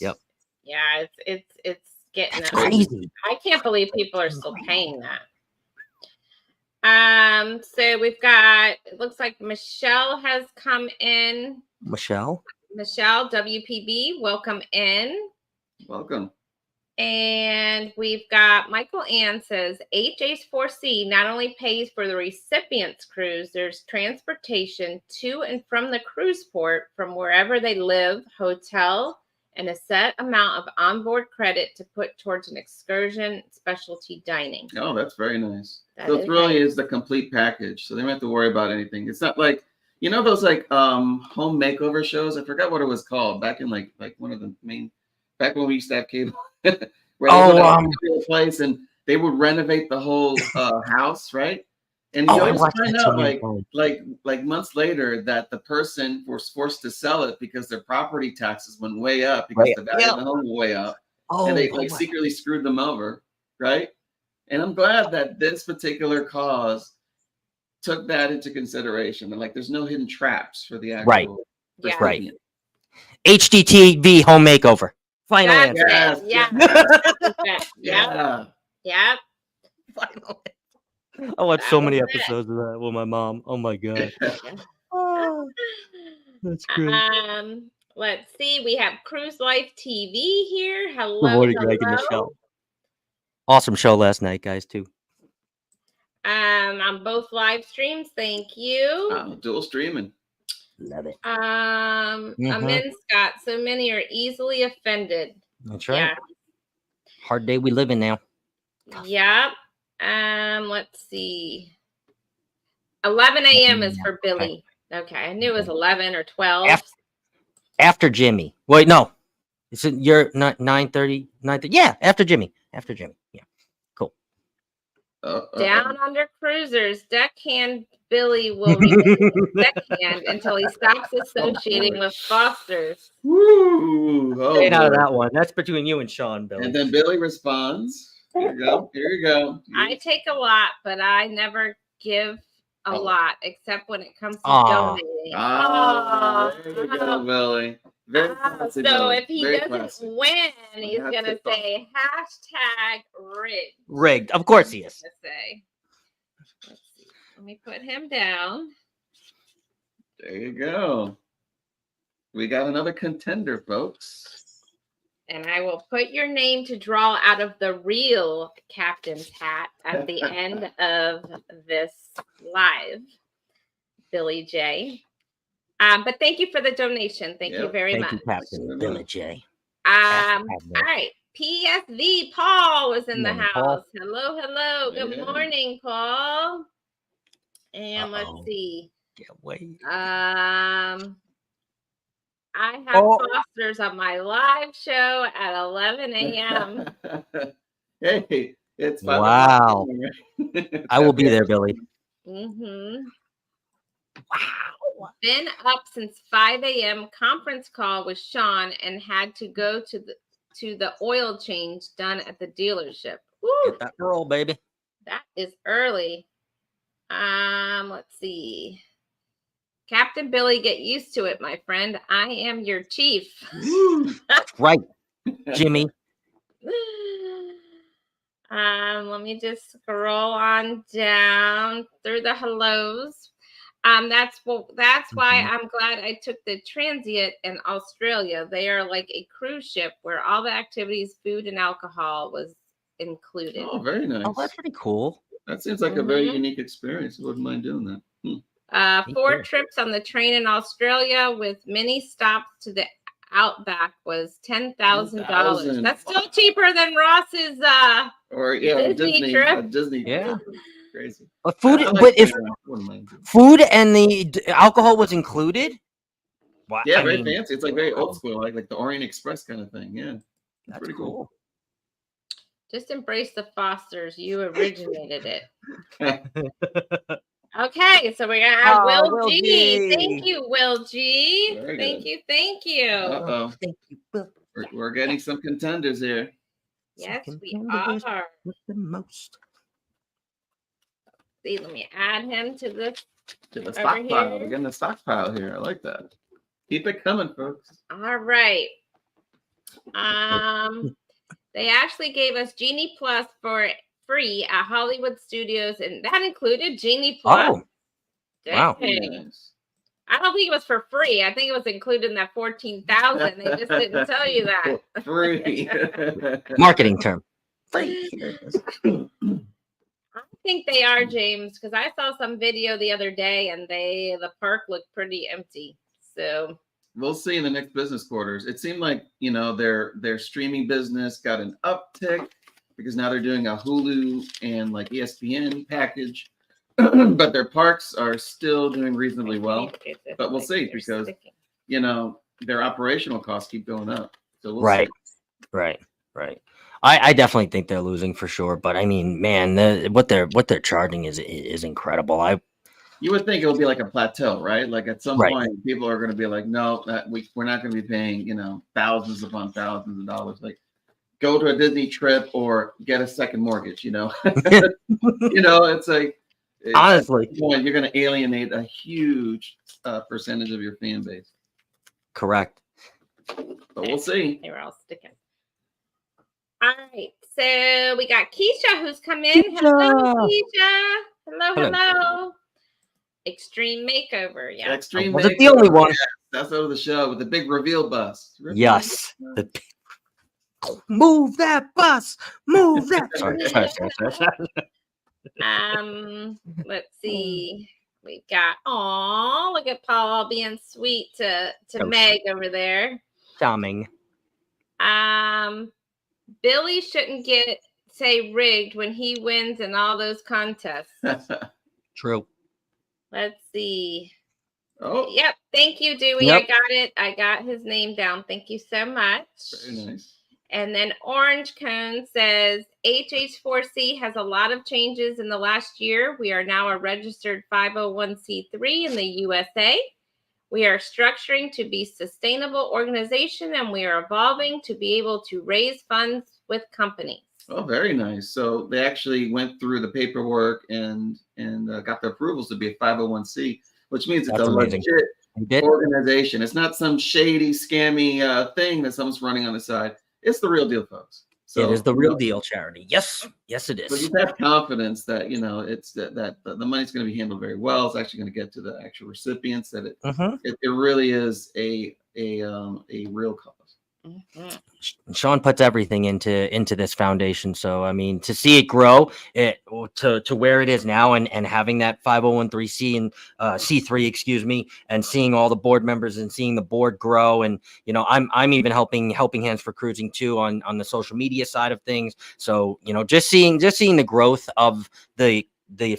S1: it's getting
S2: crazy.
S1: I can't believe people are still paying that. So we've got, it looks like Michelle has come in.
S2: Michelle
S1: WPB, welcome in.
S3: Welcome.
S1: And we've got Michael Ann says HH4C not only pays for the recipient's cruise, there's transportation to and from the cruise port from wherever they live, hotel, and a set amount of onboard credit to put towards an excursion, specialty dining.
S3: Oh, that's very nice. So it really is the complete package. So they don't have to worry about anything. It's not like, you know, those like home makeover shows. I forgot what it was called back in like one of the main, back when we used to have cable. Where they would place and they would renovate the whole house, right? And you always find out like months later that the person was forced to sell it because their property taxes went way up because the value of the home went way up. And they secretly screwed them over, right? And I'm glad that this particular cause took that into consideration. And like there's no hidden traps for the actual
S2: right. HGTV home makeover. Final answer.
S1: Yeah.
S2: Final. I watched so many episodes of that with my mom. Oh my god. That's great.
S1: Let's see. We have Cruise Life TV here. Hello.
S2: Good morning, Greg and Michelle. Awesome show last night, guys, too.
S1: On both live streams. Thank you.
S3: Dual streaming.
S2: Love it.
S1: Amen, Scott. So many are easily offended.
S2: That's right. Yeah. Hard day we live in now.
S1: Yep. Let's see. 11 a.m. is for Billy. Okay. I knew it was 11 or 12.
S2: After Jimmy. Wait, no. You're not 9:30. 9:30. Yeah, after Jimmy. Yeah. Cool.
S1: Down under cruisers, deckhand Billy will remain deckhand until he stops associating with Fosters.
S3: Woo!
S2: Stay out of that one. That's between you and Sean, Billy.
S3: And then Billy responds. Here you go.
S1: I take a lot, but I never give a lot, except when it comes to
S2: Aw.
S1: donating.
S3: There you go, Billy. Very classy,
S1: So
S3: Billy.
S1: if he
S3: Very
S1: doesn't
S3: classy.
S1: win, he's
S3: That's
S1: gonna
S3: it.
S1: say hashtag rigged.
S2: Rigged. Of course he is.
S1: Say. Let's see. Let me put him down.
S3: There you go. We got another contender, folks.
S1: And I will put your name to draw out of the real captain's hat at the end of this live, Billy J. But thank you for the donation. Thank you very much.
S2: Thank you, Captain Billy J.
S1: All right. PSV Paul was in the house.
S2: Paul.
S1: Hello, hello. Good morning, Paul. And let's see.
S2: Can't wait.
S1: I have Foster's on my live show at 11 a.m.
S3: Hey, it's 5
S2: wow. I will be there, Billy.
S1: Mm-hmm.
S2: Wow.
S1: Been up since 5 a.m. Conference call with Sean and had to go to the oil change done at the dealership. Woo.
S2: Get that roll, baby.
S1: That is early. Let's see. Captain Billy, get used to it, my friend. I am your chief.
S2: That's right, Jimmy.
S1: Let me just scroll on down through the hellos. That's why I'm glad I took the transient in Australia. They are like a cruise ship where all the activities, food, and alcohol was included.
S3: Oh, very nice.
S2: Oh, that's pretty cool.
S3: That seems like a very unique experience. I wouldn't mind doing that.
S1: 4 trips on the train in Australia with many stops to the outback was $10,000. That's still cheaper than Ross's Disney trip.
S3: Disney,
S2: yeah,
S3: crazy.
S2: But food, if food and the alcohol was included,
S3: wow, yeah, very fancy. It's like very old school, like the Orient Express kind of thing. Yeah, that's pretty cool.
S1: Just embrace the Fosters. You originated it. Okay, so we're gonna have Will G. Thank you, Will G. Thank you.
S2: Thank you, Will.
S3: We're getting some contenders here.
S1: Yes, we are.
S2: With the most.
S1: See, let me add him to the
S3: stockpile. We're getting the stockpile here. I like that. Keep it coming, folks.
S1: All right. They actually gave us Genie Plus for free at Hollywood Studios, and that included Genie Plus.
S2: Oh, wow.
S3: Nice.
S1: I don't think it was for free. I think it was included in that 14,000. They just didn't tell you that.
S3: Free.
S2: Marketing term. Free.
S1: I think they are, James, because I saw some video the other day and the park looked pretty empty. So
S3: we'll see in the next business quarters. It seemed like, their streaming business got an uptick because now they're doing a Hulu and like ESPN package, but their parks are still doing reasonably well. But we'll see because, their operational costs keep going up. So we'll see.
S2: Right. I definitely think they're losing for sure. But I mean, man, what they're charging is incredible.
S3: You would think it would be like a plateau, right? Like at some point, people are going to be like, no, we're not going to be paying, thousands upon thousands of dollars. Like, go to a Disney trip or get a second mortgage. It's like
S2: honestly,
S3: you're going to alienate a huge percentage of your fan base.
S2: Correct.
S3: But we'll see.
S1: They were all sticking. All right, so we got Keisha who's come in. Hello, Keisha. Hello. Extreme Makeover. Yeah.
S3: Extreme
S2: Was
S3: Makeover.
S2: It the only one?
S3: Yes, that's over the show with the big reveal bus.
S2: Yes. Move that bus. Move that. Sorry.
S1: Let's see. We got look at Paul being sweet to Meg over there.
S2: Charming.
S1: Billy shouldn't say rigged when he wins in all those contests.
S2: True.
S1: Let's see.
S3: Oh.
S1: Yep. Thank you, Dewey.
S2: Yep.
S1: I got it. I got his name down. Thank you so much.
S3: Very nice.
S1: And then Orange Cone says HH4C has a lot of changes in the last year. We are now a registered 501c3 in the USA. We are structuring to be sustainable organization, and we are evolving to be able to raise funds with companies.
S3: Oh, very nice. So they actually went through the paperwork and got the approvals to be a 501c, which means it's
S2: That's
S3: a
S2: amazing.
S3: legit organization. It's not some shady, scammy thing that someone's running on the side. It's the real deal, folks. So
S2: it is the real deal charity. Yes, yes, it
S3: so
S2: is.
S3: you have confidence that it's that the money's going to be handled very well. It's actually going to get to the actual recipients. That it really is a real cause.
S2: Sean puts everything into this foundation. So I mean, to see it grow to where it is now, and having that 501c and C3, excuse me, and seeing all the board members and seeing the board grow, and I'm even helping Hands for Cruising too on the social media side of things. So just seeing the growth of the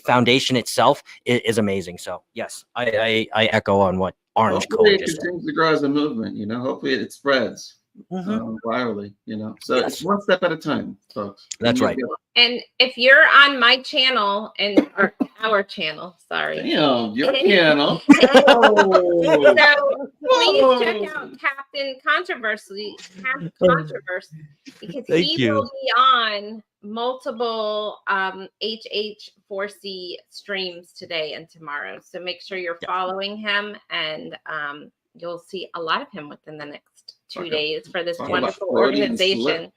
S2: foundation itself is amazing. So yes, I echo on what Orange
S3: Hopefully
S2: Code
S3: it
S2: just said.
S3: continues to grow as a movement. Hopefully it spreads. Virally, so it's one step at a time, folks.
S2: That's right.
S1: And if you're on my channel or our channel, sorry.
S3: Damn, your channel.
S1: So please check out Captain Controversy because he will be on multiple HH4C streams today and tomorrow. So make sure you're following him, and you'll see a lot of him within the next 2 days for this wonderful organization.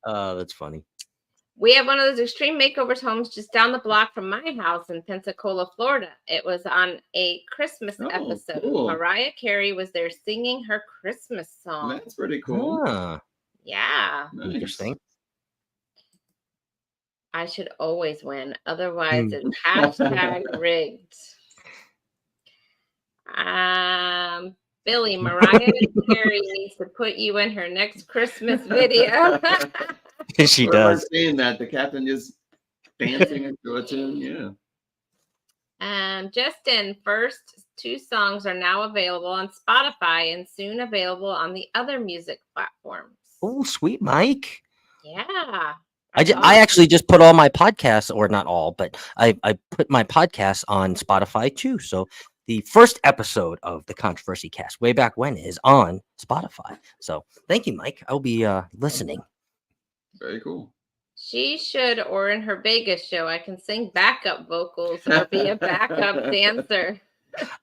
S2: That's funny.
S1: We have one of those extreme makeovers homes just down the block from my house in Pensacola, Florida. It was on a Christmas episode.
S3: Cool.
S1: Mariah Carey was there singing her Christmas song.
S3: That's pretty cool.
S1: Yeah.
S3: Nice.
S2: Interesting.
S1: I should always win. Otherwise, it's hashtag rigged. Billy, Mariah Carey needs to put you in her next Christmas video.
S2: She does.
S3: Seeing that the captain just dancing into a tune,
S1: Justin, first 2 songs are now available on Spotify and soon available on the other music platforms.
S2: Oh, sweet Mike.
S1: Yeah.
S2: I actually just put all my podcasts, or not all, but I put my podcasts on Spotify too. So the first episode of the Controversy Cast way back when is on Spotify. So thank you, Mike. I'll be listening.
S3: Very cool.
S1: She should, or in her Vegas show, I can sing backup vocals or be a backup dancer.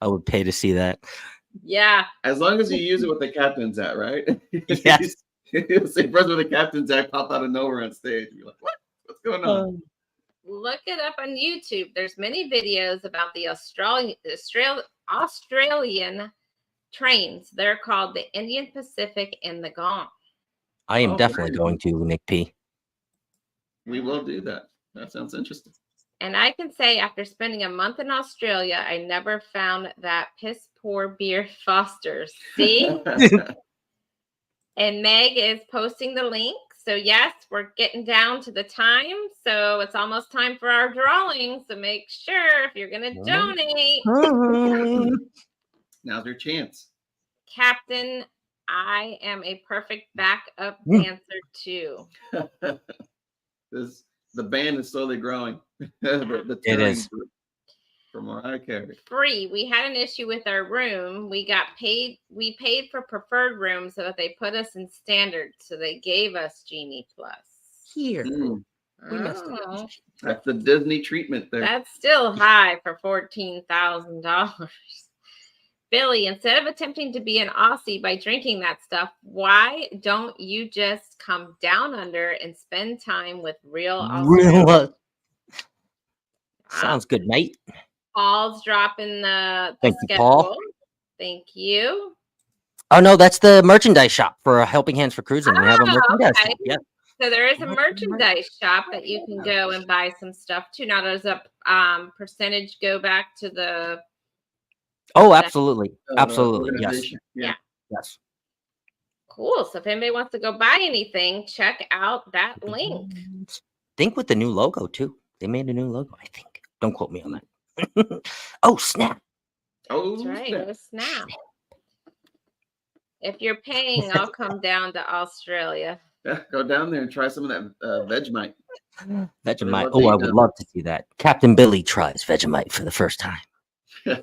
S2: I would pay to see that.
S1: Yeah.
S3: As long as you use it with the captain's at, right?
S2: Yes.
S3: You'll say, "Brother, with the captain's at," pop out of nowhere on stage. You're like, what? What's going on?
S1: Look it up on YouTube. There's many videos about the Australian trains. They're called the Indian Pacific and the Gong.
S2: I am definitely going to, Nick P.
S3: We will do that. That sounds interesting.
S1: And I can say, after spending a month in Australia, I never found that piss poor beer Foster's. See? And Meg is posting the link. So yes, we're getting down to the time. So it's almost time for our drawing. So make sure if you're going to donate.
S3: Now's your chance.
S1: Captain, I am a perfect backup dancer too.
S3: The band is slowly growing.
S2: It is.
S3: From Mariah Carey.
S1: Free. We had an issue with our room. We paid for preferred rooms, so that they put us in standard. So they gave us Genie Plus.
S2: Here.
S3: That's the Disney treatment there.
S1: That's still high for $14,000. Billy, instead of attempting to be an Aussie by drinking that stuff, why don't you just come down under and spend time with real Australians?
S2: Sounds good, mate.
S1: Paul's dropping the
S2: Thank you,
S1: schedule.
S2: Paul.
S1: Thank you.
S2: Oh no, that's the merchandise shop for Helping Hands for Cruising. We have a merchandise shop. Yep.
S1: So there is a merchandise shop that you can go and buy some stuff too. Now there's a percentage go back to the.
S2: Oh, absolutely, absolutely, yes,
S1: yeah,
S2: yes.
S1: Cool. So if anybody wants to go buy anything, check out that link.
S2: Think with the new logo too. They made a new logo, I think. Don't quote me on that. Oh, snap.
S3: Oh,
S1: that's right. It was snap. If you're paying, I'll come down to Australia.
S3: Yeah, go down there and try some of that Vegemite.
S2: Vegemite. Oh, I would love to see that. Captain Billy tries Vegemite for the first time.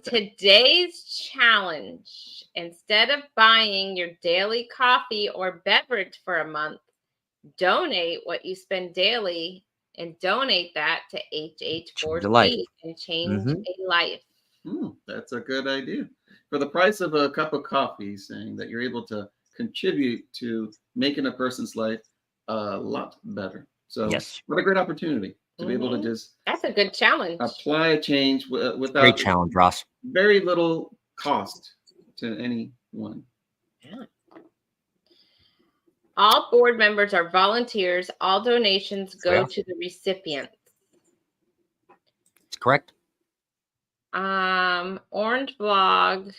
S1: Today's challenge, instead of buying your daily coffee or beverage for a month, donate what you spend daily and donate that to
S2: Change a life.
S1: HH4C and change
S2: Mhm.
S1: a life.
S3: That's a good idea. For the price of a cup of coffee, saying that you're able to contribute to making a person's life a lot better. So,
S2: Yes.
S3: what a great opportunity to be able to
S1: Mhm.
S3: just
S1: That's a good challenge.
S3: apply a change
S2: Great
S3: without
S2: challenge, Ross.
S3: very little cost to anyone.
S1: Yeah. All board members are volunteers. All donations go
S2: Yeah.
S1: to the recipients.
S2: It's correct.
S1: Orange blog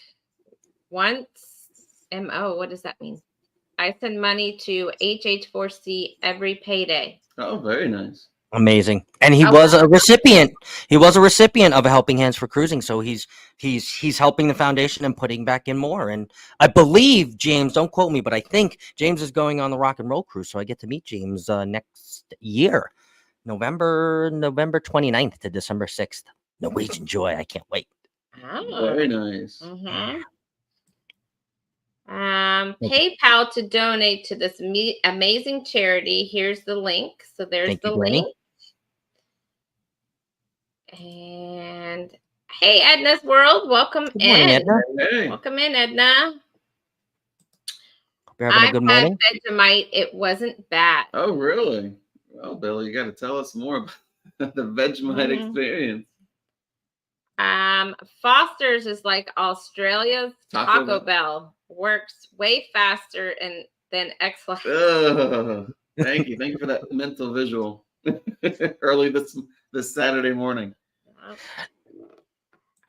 S1: once MO. What does that mean? I send money to HH4C every payday.
S3: Oh, very nice.
S2: Amazing. And he
S1: Oh,
S2: was a recipient. He was a recipient of a Helping Hands for Cruising. So he's helping the foundation and putting back in more. And I believe James, don't quote me, but I think James is going on the rock and roll cruise. So I get to meet James next year, November 29th to December 6th. Norwegian Joy. I can't wait.
S3: Very nice.
S1: Mm-hmm. PayPal to donate to this amazing charity. Here's the link. So there's
S2: Thank
S1: the
S2: you, Danny.
S1: link. And hey, Edna's World, welcome
S2: Good morning,
S1: in.
S2: Edna.
S3: Hey.
S1: Welcome in, Edna.
S2: You're having a good morning.
S1: I had Vegemite. It wasn't bad.
S3: Oh, really? Well, Billy, you got to tell us more about the Vegemite experience.
S1: Foster's is like Australia's
S3: Taco
S1: Bell. Works way faster than X-Lax.
S3: Thank you. Thank you for that mental visual early this Saturday morning.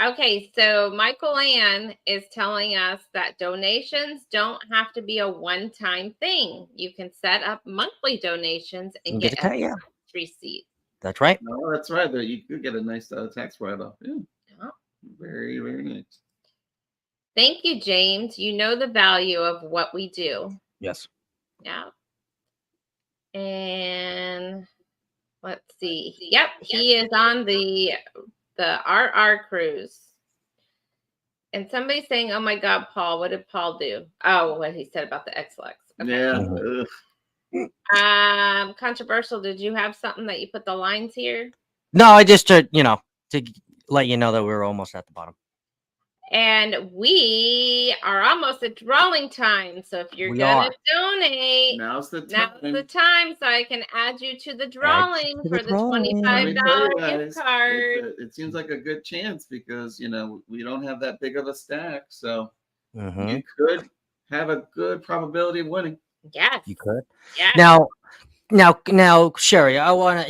S1: Okay, so Michael Ann is telling us that donations don't have to be a one-time thing. You can set up monthly donations and get a tax receipt.
S2: That's right.
S3: No, that's right. You could get a nice tax write-off. Yeah.
S1: Oh.
S3: Very, very nice.
S1: Thank you, James. You know the value of what we do.
S2: Yes.
S1: Yeah. And let's see. Yep, he is on the RR cruise. And somebody's saying, "Oh my God, Paul, what did Paul do?" Oh, what he said about the X-Lax. Okay.
S3: Yeah.
S1: Controversial. Did you have something that you put the lines here?
S2: No, I just to let you know that we're almost at the bottom.
S1: And we are almost at drawing time. So if you're going to donate,
S3: now's the time.
S1: So I can add you to the drawing for the $25 gift card.
S3: It seems like a good chance because, we don't have that big of a stack. So you could have a good probability of winning.
S1: Yes.
S2: You could.
S1: Yes.
S2: Now, Sherry,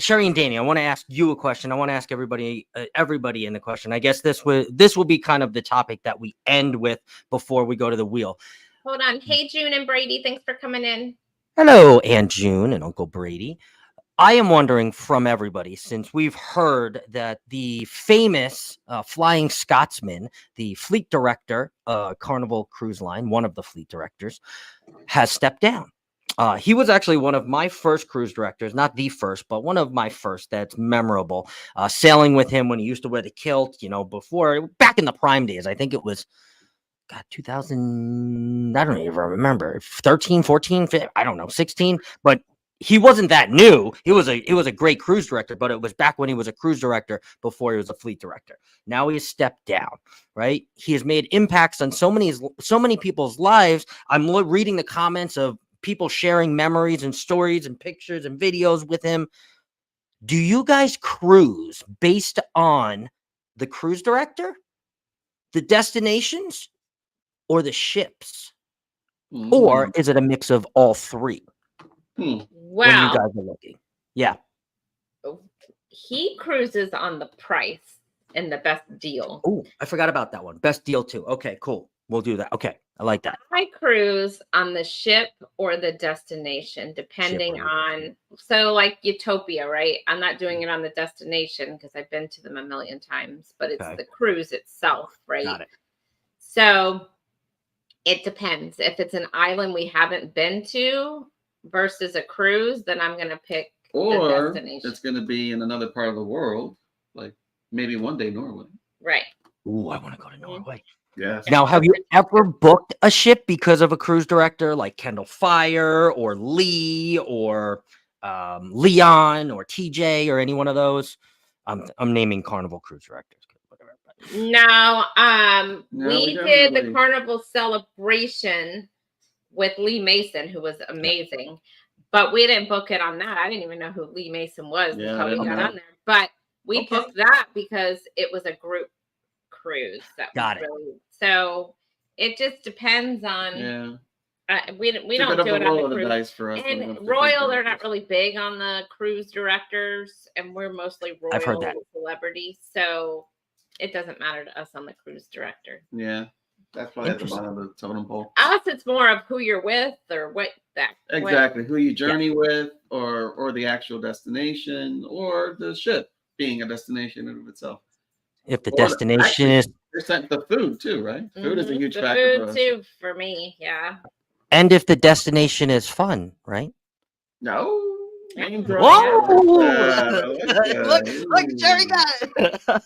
S2: Sherry and Danny, I want to ask you a question. I want to ask everybody in the question. I guess this will be kind of the topic that we end with before we go to the wheel.
S1: Hold on. Hey, June and Brady, thanks for coming in.
S2: Hello, Aunt June and Uncle Brady. I am wondering from everybody, since we've heard that the famous Flying Scotsman, the fleet director, Carnival Cruise Line, one of the fleet directors, has stepped down. He was actually one of my first cruise directors, not the first, but one of my first that's memorable. Sailing with him when he used to wear the kilt, back in the prime days. I think it was, 2000, I don't even remember, 13, 14, 15, I don't know, 16, but he wasn't that new. He was a great cruise director, but it was back when he was a cruise director before he was a fleet director. Now he has stepped down, right? He has made impacts on so many people's lives. I'm reading the comments of people sharing memories and stories and pictures and videos with him. Do you guys cruise based on the cruise director, the destinations, or the ships? Or is it a mix of all three?
S1: Wow.
S2: When you guys are looking. Yeah.
S1: He cruises on the price and the best deal.
S2: Oh, I forgot about that one. Best deal too. Okay, cool. We'll do that. Okay. I like that.
S1: I cruise on the ship or the destination, depending on, so like Utopia, right? I'm not doing it on the destination because I've been to them a million times, but it's the cruise itself, right?
S2: Got it.
S1: So it depends. If it's an island we haven't been to versus a cruise, then I'm going to pick the destination.
S3: It's going to be in another part of the world, like maybe one day Norway.
S1: Right.
S2: Ooh, I want to go to Norway.
S3: Yes.
S2: Now, have you ever booked a ship because of a cruise director like Kendall Fire or Lee or Leon or TJ or any one of those? I'm naming Carnival cruise directors. Whatever.
S1: No,
S3: No,
S1: we
S3: don't
S1: did the
S3: really.
S1: Carnival celebration with Lee Mason, who was amazing, but we didn't book it on that. I didn't even know who Lee Mason was
S3: Yeah,
S1: until
S3: I
S1: we
S3: didn't
S1: got
S3: know.
S1: on there. But we
S2: Okay.
S1: booked that because it was a group cruise. That
S2: Got
S1: was
S2: it.
S1: really, so it just depends on.
S3: Yeah.
S1: We
S3: It's a
S1: don't
S3: bit
S1: do
S3: of
S1: it
S3: a
S1: on
S3: roll
S1: the
S3: of the
S1: cruise.
S3: dice for us. when it
S1: And
S3: comes to
S1: Royal,
S3: cruise
S1: they're not
S3: directors.
S1: really big on the cruise directors, and we're mostly
S2: I've heard
S1: Royal
S2: that.
S1: celebrities, so it doesn't matter to us on the cruise director.
S3: Yeah. That's probably at the
S2: Interesting.
S3: bottom of the totem pole.
S1: Us, it's more of who you're with or what that.
S3: Exactly. Who you journey with, or the actual destination, or the ship being a destination in and of itself.
S2: If the
S3: Or
S2: destination
S3: actually,
S2: is,
S3: the food too, right? Food is a huge
S1: The
S3: factor for
S1: food
S3: us.
S1: too for me, yeah.
S2: and if the destination is fun, right?
S3: No. Name drop.
S2: Whoa! Look, Jerry
S3: Ooh.
S2: got it. Oh,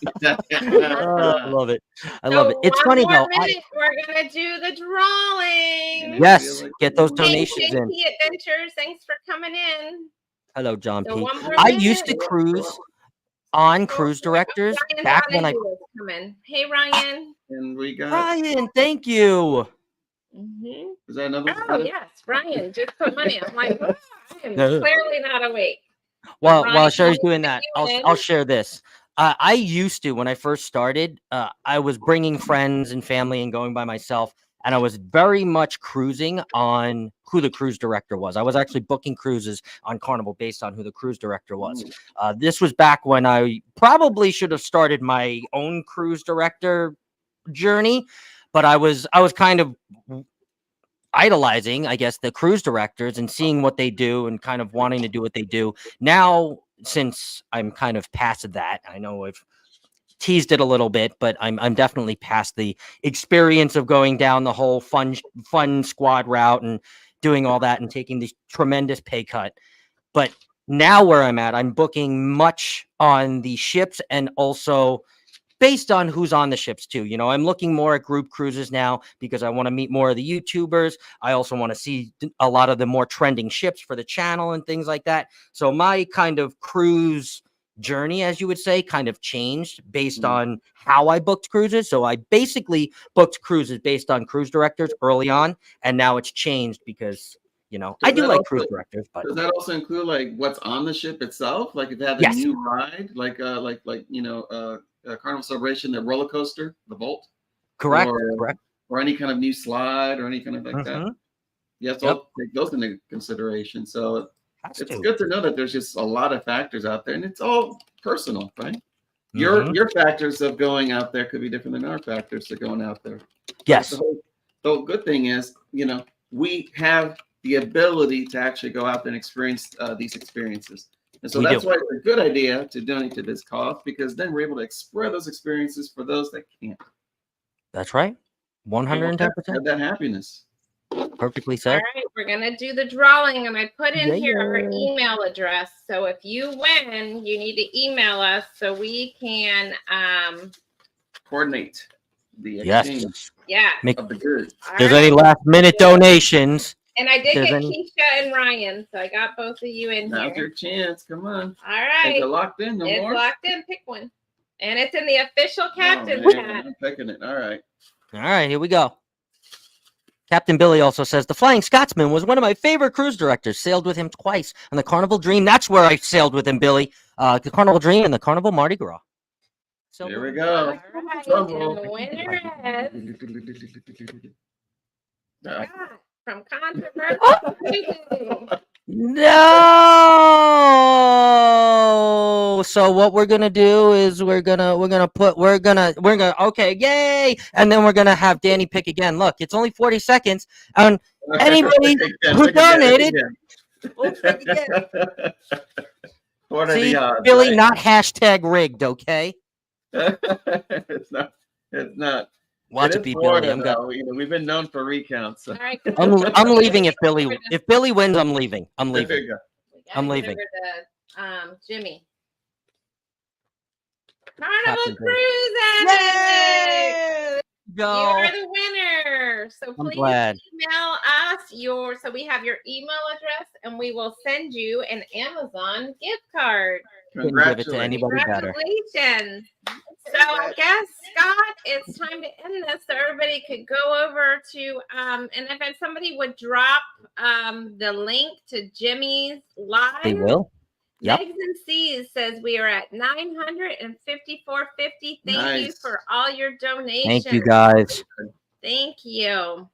S2: I love it. I love it.
S1: So
S2: It's
S1: one
S2: funny
S1: more
S2: though.
S1: minute, we're gonna do the drawing.
S2: Yes, get those
S1: Hey,
S2: donations in.
S1: JP Adventures, thanks for coming in.
S2: Hello, John
S1: So
S2: P.
S1: one more
S2: I
S1: minute.
S2: used to cruise on cruise directors
S1: Ryan
S2: back when I.
S1: Donahue is coming. Hey, Ryan.
S3: And we got.
S2: Ryan, thank you.
S3: Is that another?
S1: Oh yes, Ryan just put money. I'm like, oh, I am
S2: No.
S1: clearly not awake.
S2: While
S1: Ryan,
S2: Sherry's
S1: I'm
S2: doing that,
S1: gonna
S2: I'll share this. I used to, when I first started, I was bringing friends and family and going by myself, and I was very much cruising on who the cruise director was. I was actually booking cruises on Carnival based on who the cruise director was. This was back when I probably should have started my own cruise director journey, but I was kind of idolizing, I guess, the cruise directors and seeing what they do and kind of wanting to do what they do. Now, since I'm kind of past that, I know I've teased it a little bit, but I'm definitely past the experience of going down the whole fun squad route and doing all that and taking this tremendous pay cut. But now where I'm at, I'm booking much on the ships and also based on who's on the ships too. You know, I'm looking more at group cruises now because I want to meet more of the YouTubers. I also want to see a lot of the more trending ships for the channel and things like that. So my kind of cruise journey, as you would say, kind of changed based on how I booked cruises. So I basically booked cruises based on cruise directors early on, and now it's changed because, you know, I do like cruise directors, but
S3: does that also include like what's on the ship itself? Like if they have a new ride, like Carnival Celebration, the roller coaster, the Bolt,
S2: correct,
S3: or any kind of new slide or any kind of like that. You have to take those into consideration. So it's good to know that there's just a lot of factors out there, and it's all personal, right? Your factors of going out there could be different than our factors of going out there.
S2: Yes.
S3: The good thing is, you know, we have the ability to actually go out there and experience these experiences. And so that's why it's a good idea to donate to this cause, because then we're able to spread those experiences for those that can't.
S2: That's right. 110%.
S3: Have that happiness.
S2: Perfectly said.
S1: All right, we're gonna do the drawing, and I put in here our email address. So if you win, you need to email us so we can
S3: coordinate the exchange. Of the goods.
S2: There's any last minute donations.
S1: And I did get Keisha and Ryan, so I got both of you in here.
S3: Now's your chance. Come on.
S1: All right.
S3: Is it locked in? No more?
S1: It's locked in. Pick one. And it's in the official captain chat.
S3: I'm picking it. All right.
S2: All right, here we go. Captain Billy also says, the Flying Scotsman was one of my favorite cruise directors. Sailed with him twice on the Carnival Dream. That's where I sailed with him, Billy. The Carnival Dream and the Carnival Mardi Gras.
S3: So here we go.
S1: All right, and the winner is from Controversy.
S2: No. So what we're gonna do is we're gonna okay, yay, and then we're gonna have Danny pick again. Look, it's only 40 seconds, and anybody who donated will pick again. See, Billy, right? Not hashtag rigged, okay?
S3: It's not.
S2: Watch it be Billy.
S3: We've been known for recounts. So.
S1: Right,
S2: I'm leaving if Billy wins. I'm leaving. I'm leaving. I'm leaving.
S1: Jimmy. Carnival
S2: Captain
S1: Cruises!
S2: Yay!
S1: You
S2: Go.
S1: are the winner. So
S2: I'm
S1: please
S2: glad.
S1: email us so we have your email address and we will send you an Amazon gift card.
S2: Couldn't give it to anybody better.
S1: Congratulations. So I guess, Scott, it's time to end this so everybody could go over to, and if somebody would drop the link to Jimmy's live.
S2: They will. Yep.
S1: Megs and C's says we are at 954.50. Thank you for all your donations.
S2: Thank you, guys.
S1: Thank you.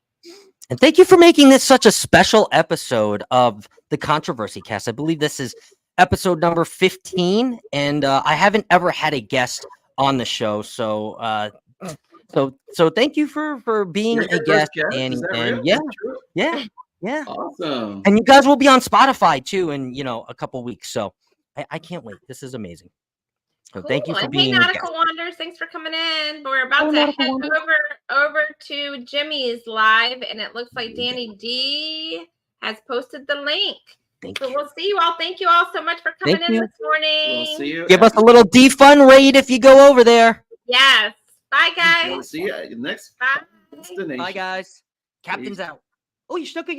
S2: And thank you for making this such a special episode of the Controversy Cast. I believe this is episode number 15, and I haven't ever had a guest on the show. So thank you for being a guest, Danny. And yeah.
S3: Awesome.
S2: And you guys will be on Spotify too in a couple weeks. So I can't wait. This is amazing. So thank you for being a guest.
S1: Nautical Wonders, thanks for coming in. We're about to head over to Jimmy's live, and it looks like Danny D has posted the link. So we'll see you all. Thank you all so much for coming in this morning.
S3: We'll see you.
S2: Give us a little defund raid if you go over there.
S1: Yes. Bye, guys.
S3: We'll see you next.
S1: Bye.
S2: Bye, guys. Captain's out. Oh, you stuck a